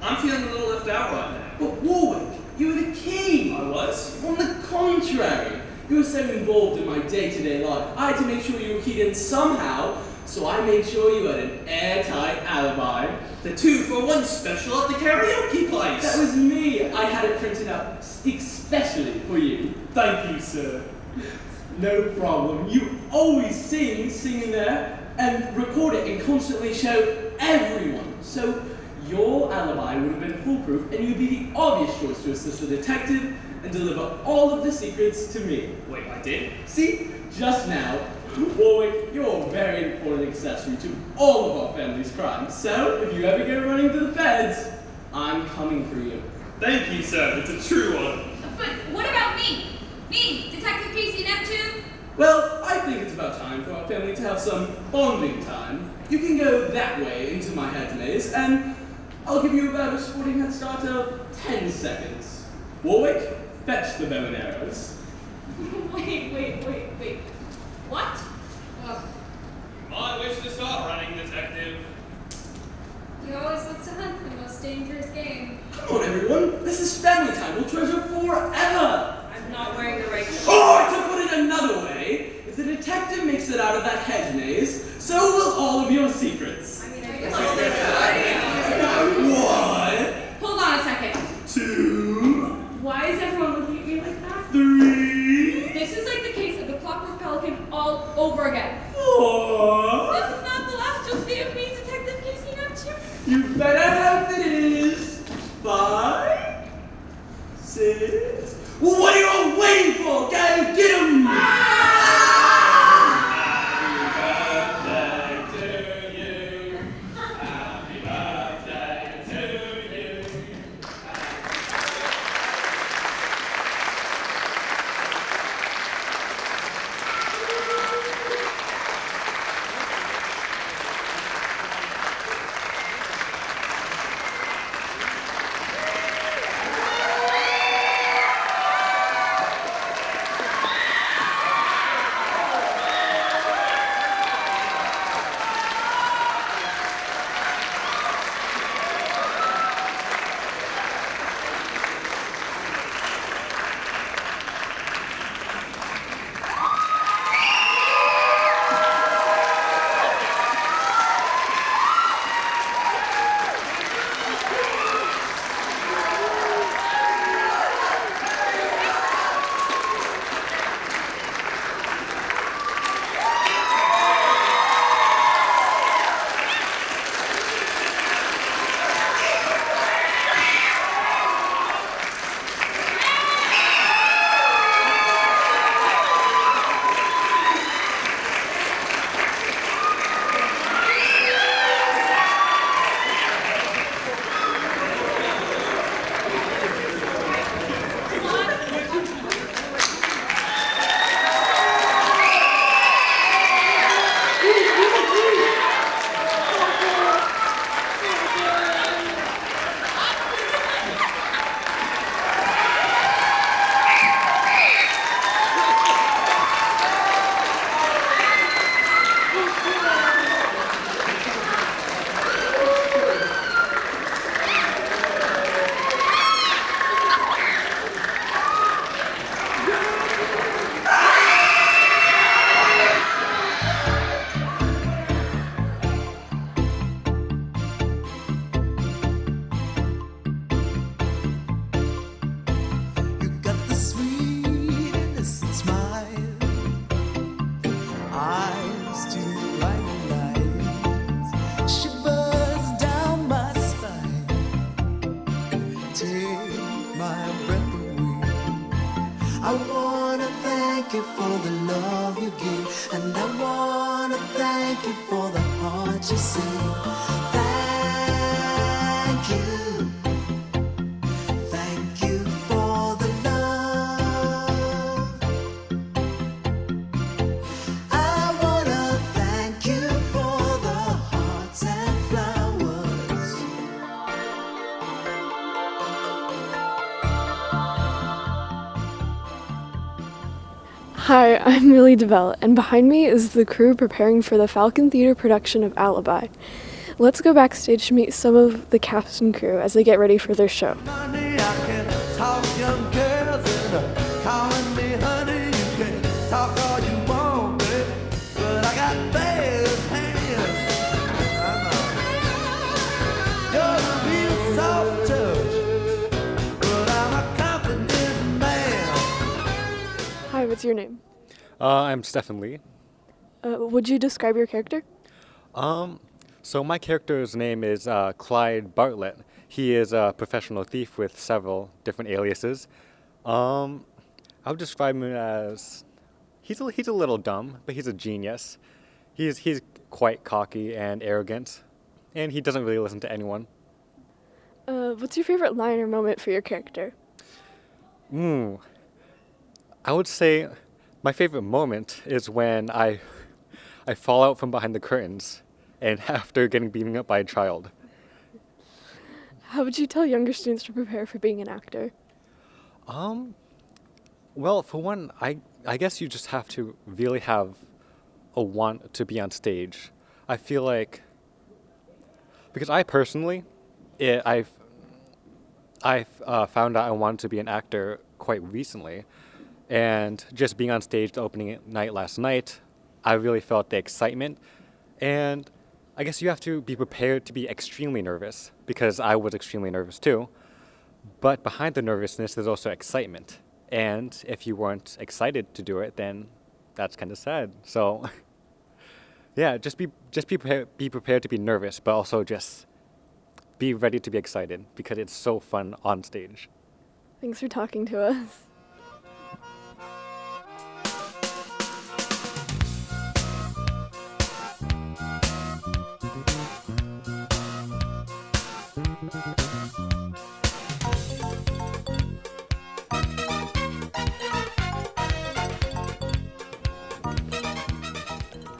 I'm feeling a little left out right now. But Warwick, you were the king. I was? On the contrary, you were so involved in my day-to-day life. I had to make sure you were keyed in somehow, so I made sure you had an airtight alibi. The 2-for-1 special at the karaoke place. That was me. I had it printed out especially for you. Thank you, sir. No problem. You always sing there, and record it and constantly show everyone. So your alibi would have been foolproof, and you'd be the obvious choice to assist the detective and deliver all of the secrets to me. Wait, I did? See, just now, Warwick, you're a very important accessory to all of our family's crimes. So, if you ever get running to the feds, I'm coming for you. Thank you, sir. It's a true one. But what about me? Me, Detective Casey Neptune? Well, I think it's about time for our family to have some bonding time. You can go that way into my head maze, and I'll give you about a sporting head start of 10 seconds. Warwick, fetch the bow and arrows. Wait. What? Ugh. You might wish to start running, detective. He always wants to hunt the most dangerous game. Come on, everyone. This is family time. We'll treasure forever. I'm not wearing the right coat. Or to put it another way, if the detective makes it out of that hedge maze, so will all of your secrets. One. Hold on a second. 2. Why is everyone looking at me like that? 3. This is like the case of the Clockwork Pelican all over again. 4. This is not the last you'll see of me, Detective Casey Neptune. You better hope it is. 5. 6. Well, what are you all waiting for? Go get 'em! And I wanna thank you for the heart you sing. Thank you. Thank you for the love. I wanna thank you for the hearts and flowers. Hi, I'm Millie DeBell, and behind me is the crew preparing for the Falcon Theater production of Alibi. Let's go backstage to meet some of the cast and crew as they get ready for their show. Money, I can talk young girls into calling me honey. You can talk all you want, baby, but I got fast hands. You're a real soft touch, but I'm a confident man. Hi, what's your name? I'm Stephen Lee. Would you describe your character? So my character's name is Clyde Bartlett. He is a professional thief with several different aliases. I would describe him as he's a little dumb, but he's a genius. He's quite cocky and arrogant, and he doesn't really listen to anyone. What's your favorite line or moment for your character? I would say my favorite moment is when I fall out from behind the curtains and after getting beaten up by a child. How would you tell younger students to prepare for being an actor? Well, for one, I guess you just have to really have a want to be on stage. I feel like, because I personally, I've found out I wanted to be an actor quite recently, and just being on stage the opening night last night, I really felt the excitement, and I guess you have to be prepared to be extremely nervous, because I was extremely nervous too. But behind the nervousness, there's also excitement. And if you weren't excited to do it, then that's kind of sad. So, yeah, just be prepared to be nervous, but also just be ready to be excited, because it's so fun on stage. Thanks for talking to us.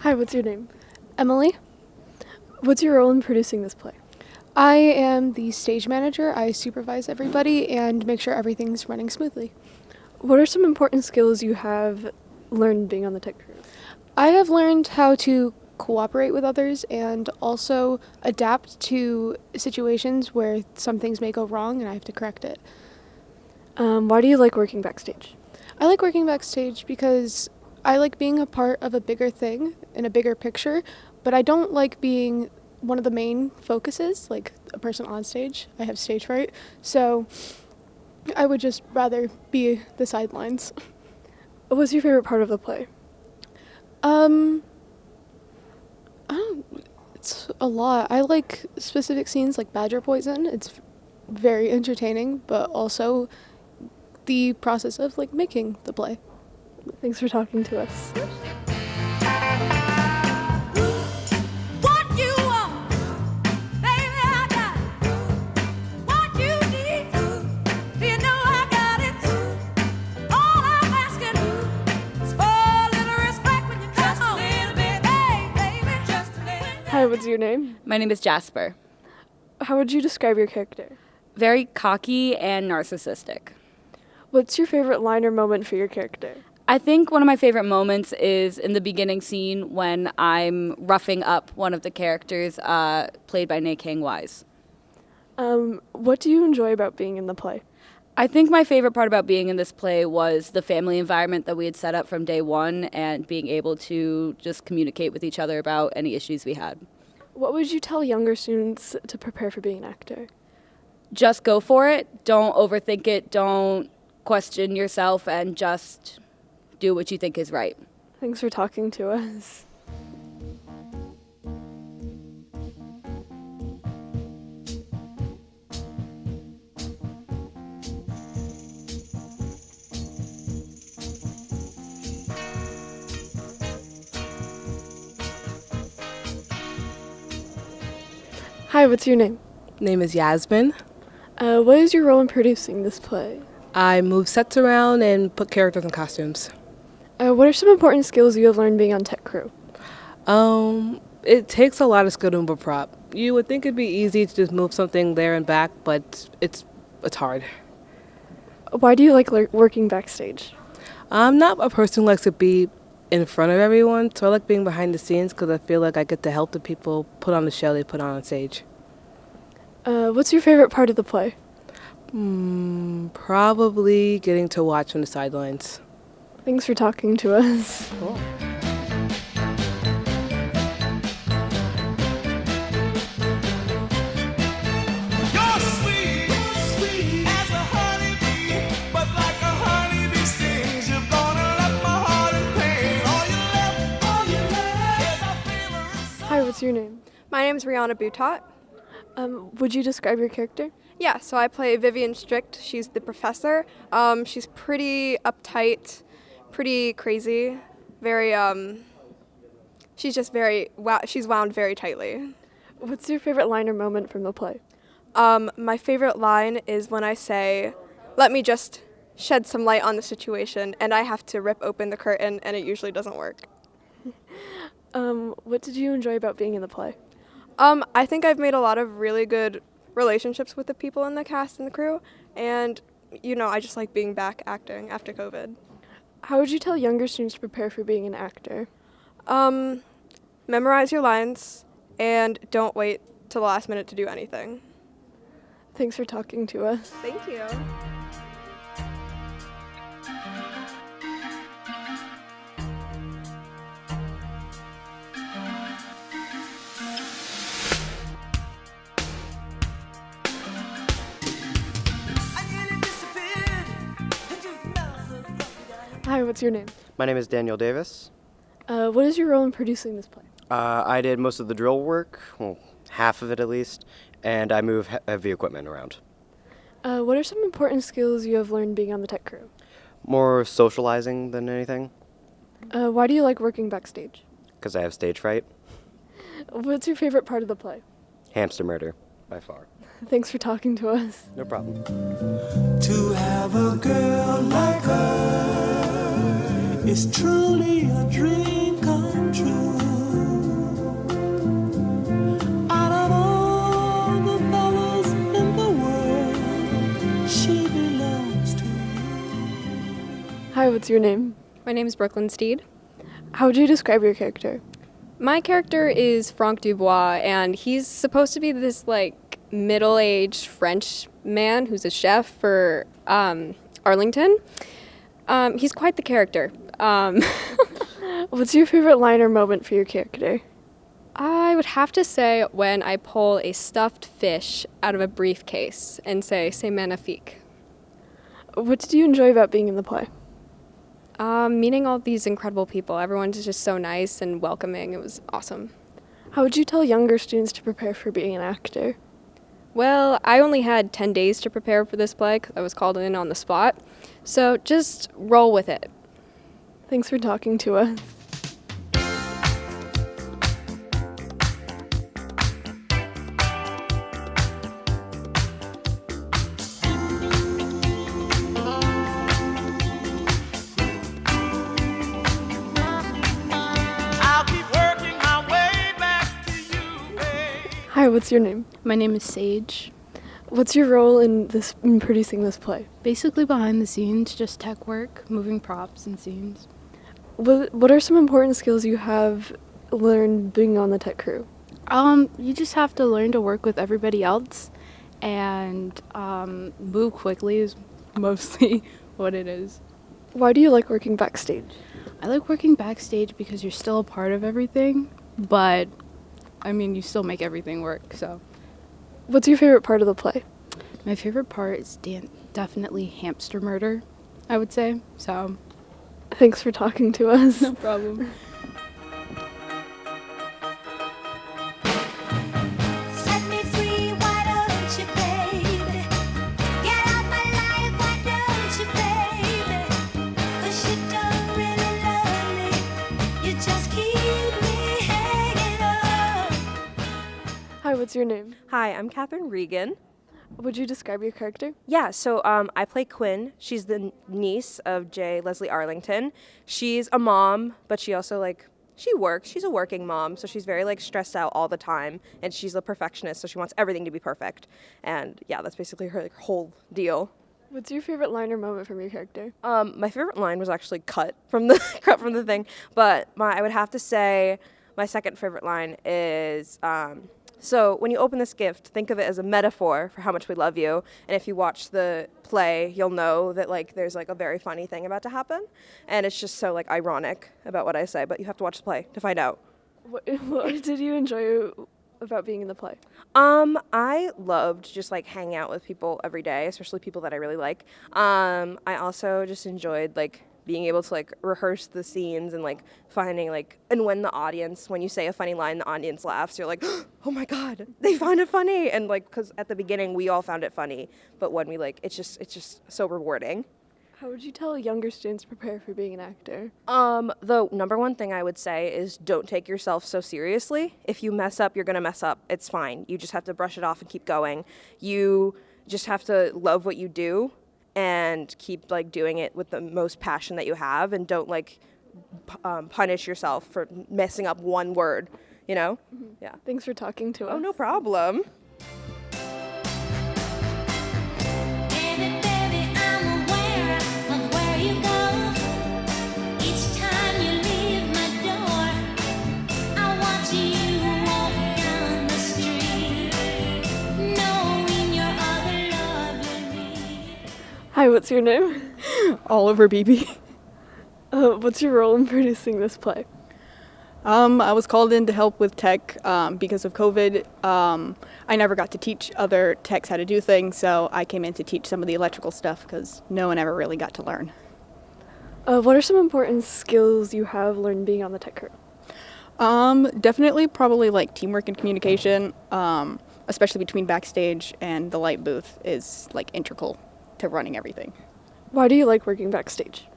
Hi, what's your name? Emily. What's your role in producing this play? I am the stage manager. I supervise everybody and make sure everything's running smoothly. What are some important skills you have learned being on the tech crew? I have learned how to cooperate with others and also adapt to situations where some things may go wrong and I have to correct it. Why do you like working backstage? I like working backstage because I like being a part of a bigger thing in a bigger picture, but I don't like being one of the main focuses, like a person on stage. I have stage fright, so I would just rather be the sidelines. What was your favorite part of the play? It's a lot. I like specific scenes like badger poison. It's very entertaining, but also the process of like making the play. Thanks for talking to us. What you want, baby, I got it. What you need, do you know I got it? All I'm asking is for a little respect when you come a little bit, hey, baby, just a little bit. Hi, what's your name? My name is Jasper. How would you describe your character? Very cocky and narcissistic. What's your favorite line or moment for your character? I think one of my favorite moments is in the beginning scene when I'm roughing up one of the characters played by Nick Wise. What do you enjoy about being in the play? I think my favorite part about being in this play was the family environment that we had set up from day one and being able to just communicate with each other about any issues we had. What would you tell younger students to prepare for being an actor? Just go for it. Don't overthink it. Don't question yourself and just do what you think is right. Thanks for talking to us. Hi, what's your name? Name is Yasmin. What is your role in producing this play? I move sets around and put characters in costumes. What are some important skills you have learned being on tech crew? It takes a lot of skill to move a prop. You would think it'd be easy to just move something there and back, but it's hard. Why do you like working backstage? I'm not a person who likes to be in front of everyone, so I like being behind the scenes because I feel like I get to help the people put on the show they put on stage. What's your favorite part of the play? Probably getting to watch from the sidelines. Thanks for talking to us. Cool. Hi, what's your name? My name's Rihanna Boutot. Would you describe your character? Yeah, so I play Vivian Strict. She's the professor. She's pretty uptight, pretty crazy, very, she's just very, she's wound very tightly. What's your favorite line or moment from the play? My favorite line is when I say, let me just shed some light on the situation, and I have to rip open the curtain, and it usually doesn't work. What did you enjoy about being in the play? I think I've made a lot of really good relationships with the people in the cast and the crew, and, you know, I just like being back acting after COVID. How would you tell younger students to prepare for being an actor? Memorize your lines, and don't wait till the last minute to do anything. Thanks for talking to us. Thank you. Hi, what's your name? My name is Daniel Davis. What is your role in producing this play? I did most of the drill work, well, half of it at least, and I move heavy equipment around. What are some important skills you have learned being on the tech crew? More socializing than anything, Why do you like working backstage? because I have stage fright. What's your favorite part of the play? Hamster murder, by far. Thanks for talking to us. No problem. To have a girl like her is truly a dream come true. Out of all the fellas in the world, she belongs to Hi, what's your name? My name is Brooklyn Steed. How would you describe your character? My character is Franck Dubois, and he's supposed to be this, like, middle-aged French man who's a chef for Arlington. He's quite the character. What's your favorite line or moment for your character? I would have to say when I pull a stuffed fish out of a briefcase and say, "C'est magnifique." What did you enjoy about being in the play? Meeting all these incredible people. Everyone's just so nice and welcoming. It was awesome. How would you tell younger students to prepare for being an actor? Well, I only had 10 days to prepare for this play because I was called in on the spot. So just roll with it. Thanks for talking to us. Hi, what's your name? My name is Sage. What's your role in producing this play? Basically behind the scenes, just tech work, moving props and scenes. What are some important skills you have learned being on the tech crew? You just have to learn to work with everybody else and move quickly is mostly what it is. Why do you like working backstage? I like working backstage because you're still a part of everything, but I mean, you still make everything work, so. What's your favorite part of the play? My favorite part is definitely hamster murder, I would say, so. Thanks for talking to us. No problem. Set me free, why don't you, baby? Get out my life, why don't you, baby? 'Cause you don't really love me, you just keep me hanging on. Hi, Hi, what's your name? Hi, I'm Catherine Regan. Would you describe your character? Yeah, so I play Quinn. She's the niece of J. Leslie Arlington. She's a mom, but she also she works. She's a working mom, so she's very stressed out all the time, and she's a perfectionist, so she wants everything to be perfect. And yeah, that's basically her whole deal. What's your favorite line or moment from your character? My favorite line was actually cut from the thing, but I would have to say my second favorite line is. So when you open this gift, think of it as a metaphor for how much we love you. And if you watch the play, you'll know that there's a very funny thing about to happen. And it's just so ironic about what I say, but you have to watch the play to find out. What did you enjoy about being in the play? I loved just hanging out with people every day, especially people that I really like. I also just enjoyed being able to rehearse the scenes and finding and when you say a funny line, the audience laughs, you're like, oh my god, they found it funny. And because at the beginning we all found it funny, but when we it's just so rewarding. How would you tell younger students to prepare for being an actor? The number one thing I would say is don't take yourself so seriously. If you mess up, you're gonna mess up. It's fine. You just have to brush it off and keep going. You just have to love what you do and keep doing it with the most passion that you have, and don't punish yourself for messing up one word, Yeah. Thanks for talking to us. Oh, no problem. Hi, what's your name? Oliver Beebe. What's your role in producing this play? I was called in to help with tech because of COVID. I never got to teach other techs how to do things, so I came in to teach some of the electrical stuff because no one ever really got to learn. What are some important skills you have learned being on the tech crew? Definitely probably teamwork and communication, especially between backstage and the light booth is integral to running everything. Why do you like working backstage?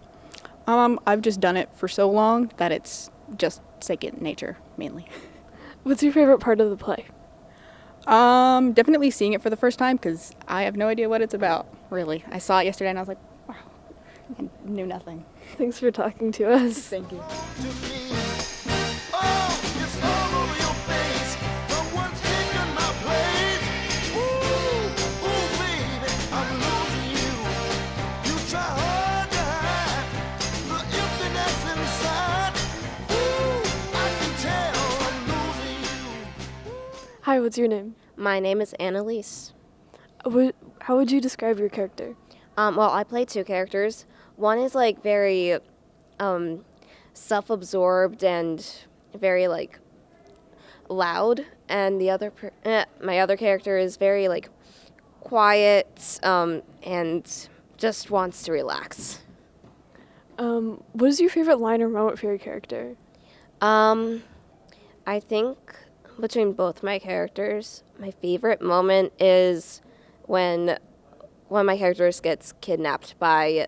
I've just done it for so long that it's just second nature, mainly. What's your favorite part of the play? Definitely seeing it for the first time because I have no idea what it's about, really. I saw it yesterday and I was like, wow, I knew nothing. Thanks for talking to us. Thank you. Hi, what's your name? My name is Annalise. How would you describe your character? Well, I play two characters. One is very self-absorbed and very loud, and the other my other character is very quiet and just wants to relax. What is your favorite line or moment for your character? I think between both my characters, my favorite moment is when one of my characters gets kidnapped by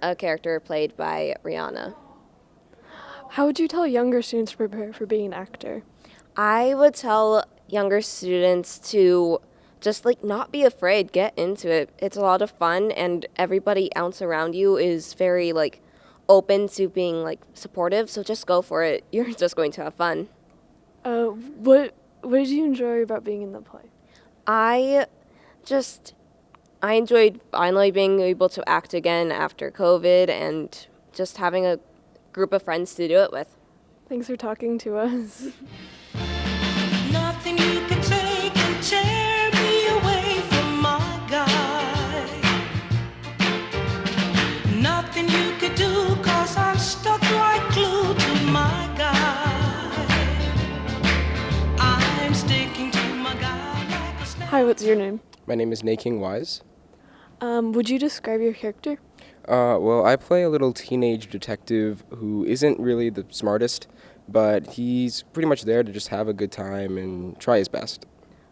a character played by Rihanna. How would you tell younger students to prepare for being an actor? I would tell younger students to just not be afraid, get into it. It's a lot of fun, and everybody else around you is very open to being supportive, so just go for it. You're just going to have fun. What did you enjoy about being in the play? I enjoyed finally being able to act again after COVID and just having a group of friends to do it with. Thanks for talking to us. Nothing you can take can tear me away from my guy. Nothing you could do, 'cause I'm stuck like glue to my guy. I'm sticking to my guy like a snake. Hi, what's your name? My name is Nate King Wise. Would you describe your character? Well, I play a little teenage detective who isn't really the smartest, but he's pretty much there to just have a good time and try his best.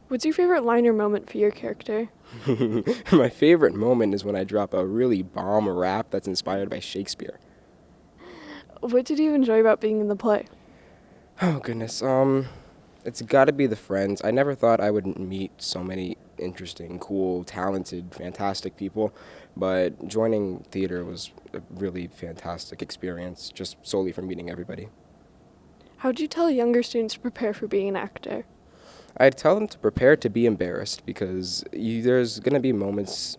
What's your favorite line or moment for your character? My favorite moment is when I drop a really bomb rap that's inspired by Shakespeare. What did you enjoy about being in the play? Oh, goodness. It's got to be the friends. I never thought I would meet so many interesting, cool, talented, fantastic people, but joining theater was a really fantastic experience just solely from meeting everybody. How'd you tell younger students to prepare for being an actor? I'd tell them to prepare to be embarrassed because there's going to be moments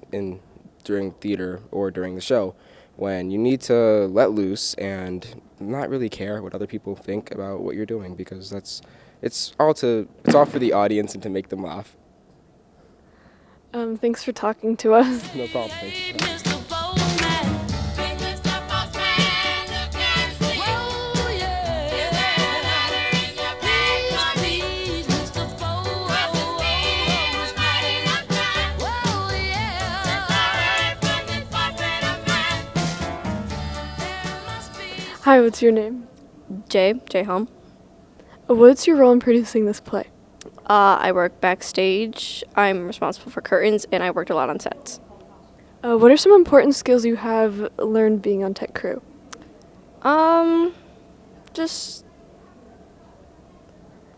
during theater or during the show when you need to let loose and not really care what other people think about what you're doing because it's all for the audience and to make them laugh. Thanks for talking to us. No problem. Thank you. Hi, what's your name? Jay Home. What's your role in producing this play? I work backstage. I'm responsible for curtains, and I worked a lot on sets. What are some important skills you have learned being on tech crew? Just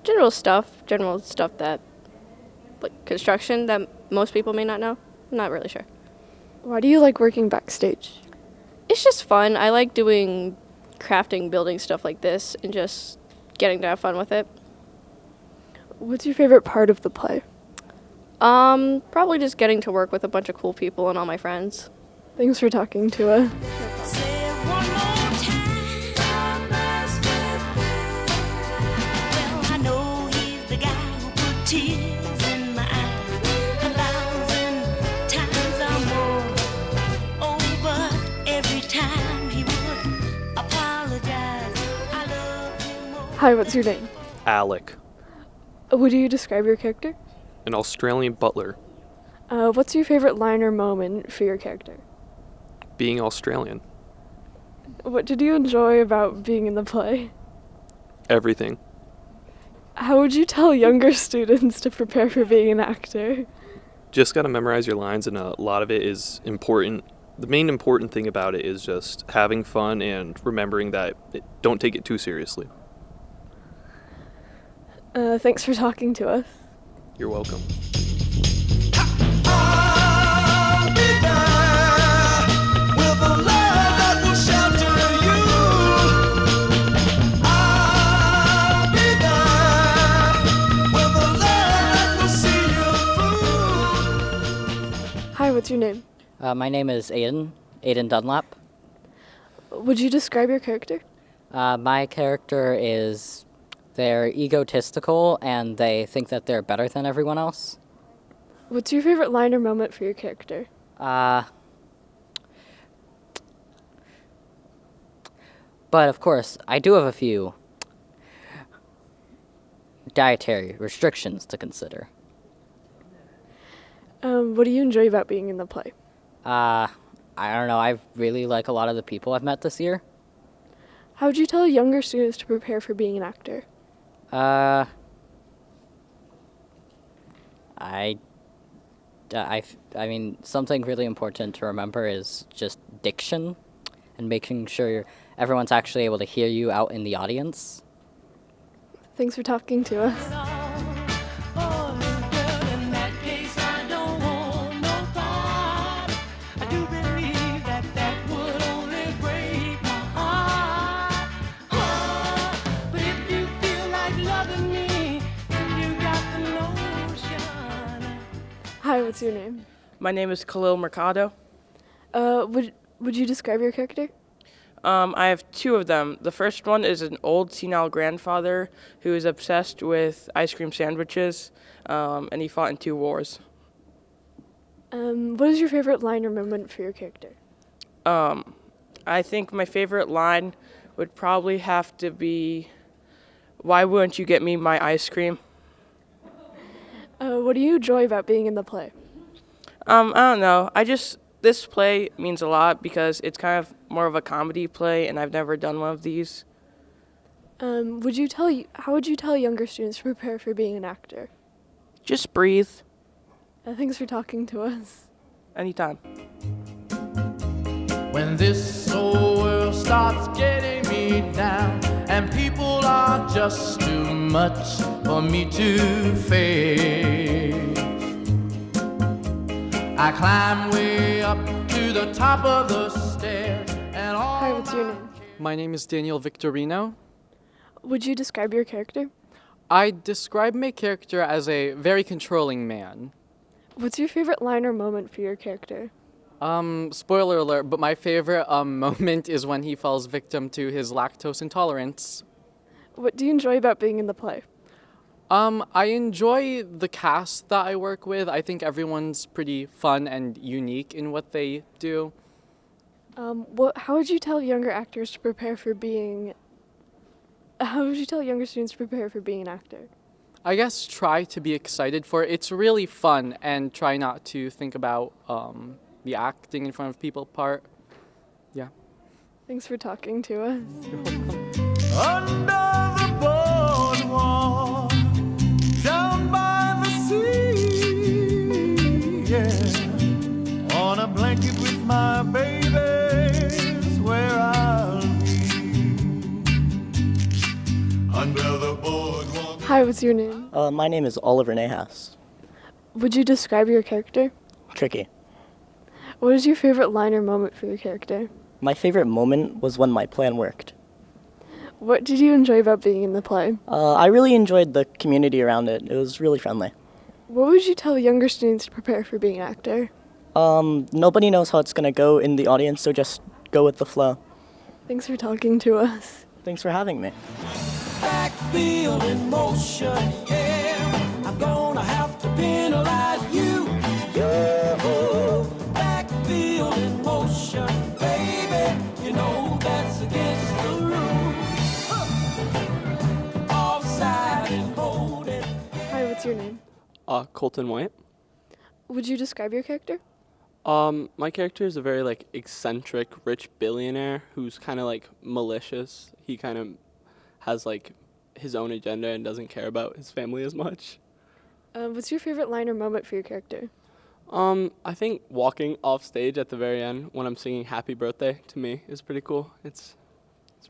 general stuff that, like construction, that most people may not know. I'm not really sure. Why do you like working backstage? It's just fun. I like doing crafting, building stuff like this, and just getting to have fun with it. What's your favorite part of the play? Probably just getting to work with a bunch of cool people and all my friends. Thanks for talking to us. I know he's the guy who put tears in my eyes 1,000 times or more. Oh, but every time he would apologize, I love him more. Hi, what's your name? Alec, Would you describe your character? an Australian butler, What's your favorite line or moment for your character? being Australian. What did you enjoy about being in the play? Everything. How would you tell younger students to prepare for being an actor? Just got to memorize your lines, and a lot of it is important. The main important thing about it is just having fun and remembering that don't take it too seriously. Thanks for talking to us. You're welcome. Hi, what's your name? My name is Aiden Dunlap. Would you describe your character? My character is they're egotistical and they think that they're better than everyone else. What's your favorite line or moment for your character? But of course, I do have a few dietary restrictions to consider. What do you enjoy about being in the play? I don't know. I really like a lot of the people I've met this year. How would you tell younger students to prepare for being an actor? I mean, something really important to remember is just diction and making sure everyone's actually able to hear you out in the audience. Thanks for talking to us. Hi, what's your name? My name is Khalil Mercado. Would you describe your character? I have two of them. The first one is an old senile grandfather who is obsessed with ice cream sandwiches, and he fought in 2 wars. What is your favorite line or moment for your character? I think my favorite line would probably have to be, "Why wouldn't you get me my ice cream?" What do you enjoy about being in the play? I don't know. This play means a lot because it's kind of more of a comedy play, and I've never done one of these. How would you tell younger students to prepare for being an actor? Just breathe. Thanks for talking to us. Anytime. When this old world starts getting me down, and people are just too much for me to face, I climb way up to the top of the stairs, and all. Hi, what's your name? My name is Daniel Victorino. Would you describe your character? I describe my character as a very controlling man. What's your favorite line or moment for your character? Spoiler alert, but my favorite moment is when he falls victim to his lactose intolerance. What do you enjoy about being in the play? I enjoy the cast that I work with. I think everyone's pretty fun and unique in what they do. How would you tell younger actors to prepare for being... How would you tell younger students to prepare for being an actor? I guess try to be excited for it. It's really fun, and try not to think about the acting in front of people part. Yeah. Thanks for talking to us. Under the boardwalk, down by the sea, yeah. On a blanket with my baby's where I'll be. Under the boardwalk. Hi, what's your name? My name is Oliver Nahas. Would you describe your character? Tricky. What is your favorite line or moment for your character? My favorite moment was when my plan worked. What did you enjoy about being in the play? I really enjoyed the community around it. It was really friendly. What would you tell younger students to prepare for being an actor? Nobody knows how it's going to go in the audience, so just go with the flow. Thanks for talking to us. Thanks for having me. Backfield in motion, yeah. I'm gonna have to penalize you. Backfield in motion, baby. You know that's against the rules. Offside and holding. Hi, what's your name? Colton White. Would you describe your character? My character is a very eccentric rich billionaire who's kind of malicious. He kind of has his own agenda and doesn't care about his family as much. What's your favorite line or moment for your character? I think walking off stage at the very end when I'm singing Happy Birthday to me is pretty cool. It's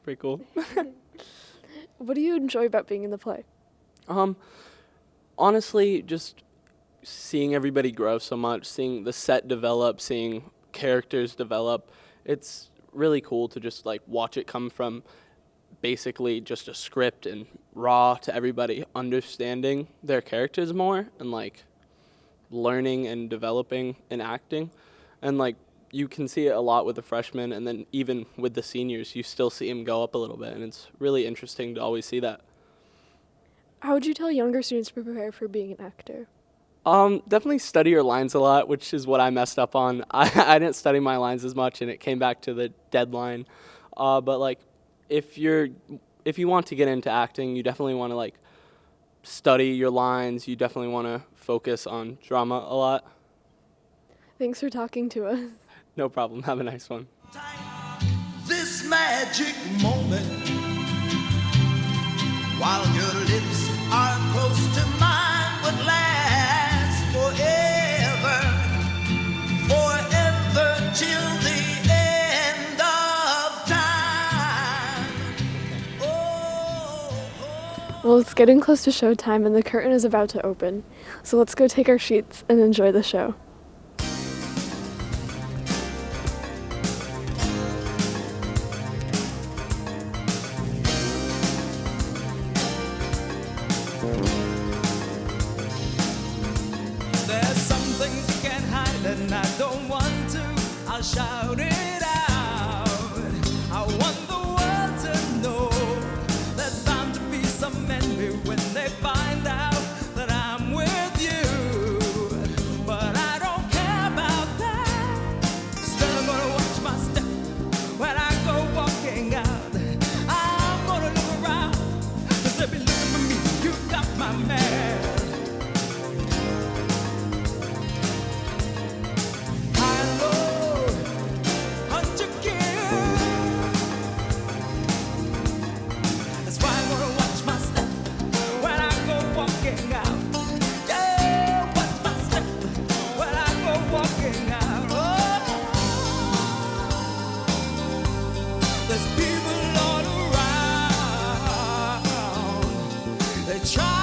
pretty cool. What do you enjoy about being in the play? Honestly, just seeing everybody grow so much, seeing the set develop, seeing characters develop. It's really cool to just watch it come from basically just a script and raw to everybody understanding their characters more and learning and developing and acting. And you can see it a lot with the freshmen, and then even with the seniors you still see them go up a little bit, and it's really interesting to always see that. How would you tell younger students to prepare for being an actor? Definitely study your lines a lot, which is what I messed up on. I didn't study my lines as much, and it came back to the deadline. But if you want to get into acting, you definitely want to study your lines. You definitely want to focus on drama a lot. Thanks for talking to us. No problem. Have a nice one. This magic moment, while your lips are close to mine, would last forever, forever till the end of time. Well, it's getting close to showtime and the curtain is about to open. So let's go take our seats and enjoy the show. There's some things you can't hide and I don't want to. I'll shout it out. I want the world to know there's bound to be some envy when they find out that I'm with you. But I don't care about that. Still I'm gonna watch my step when I go walking out. I'm gonna look around, 'cause they'll be looking for me. You got my man. try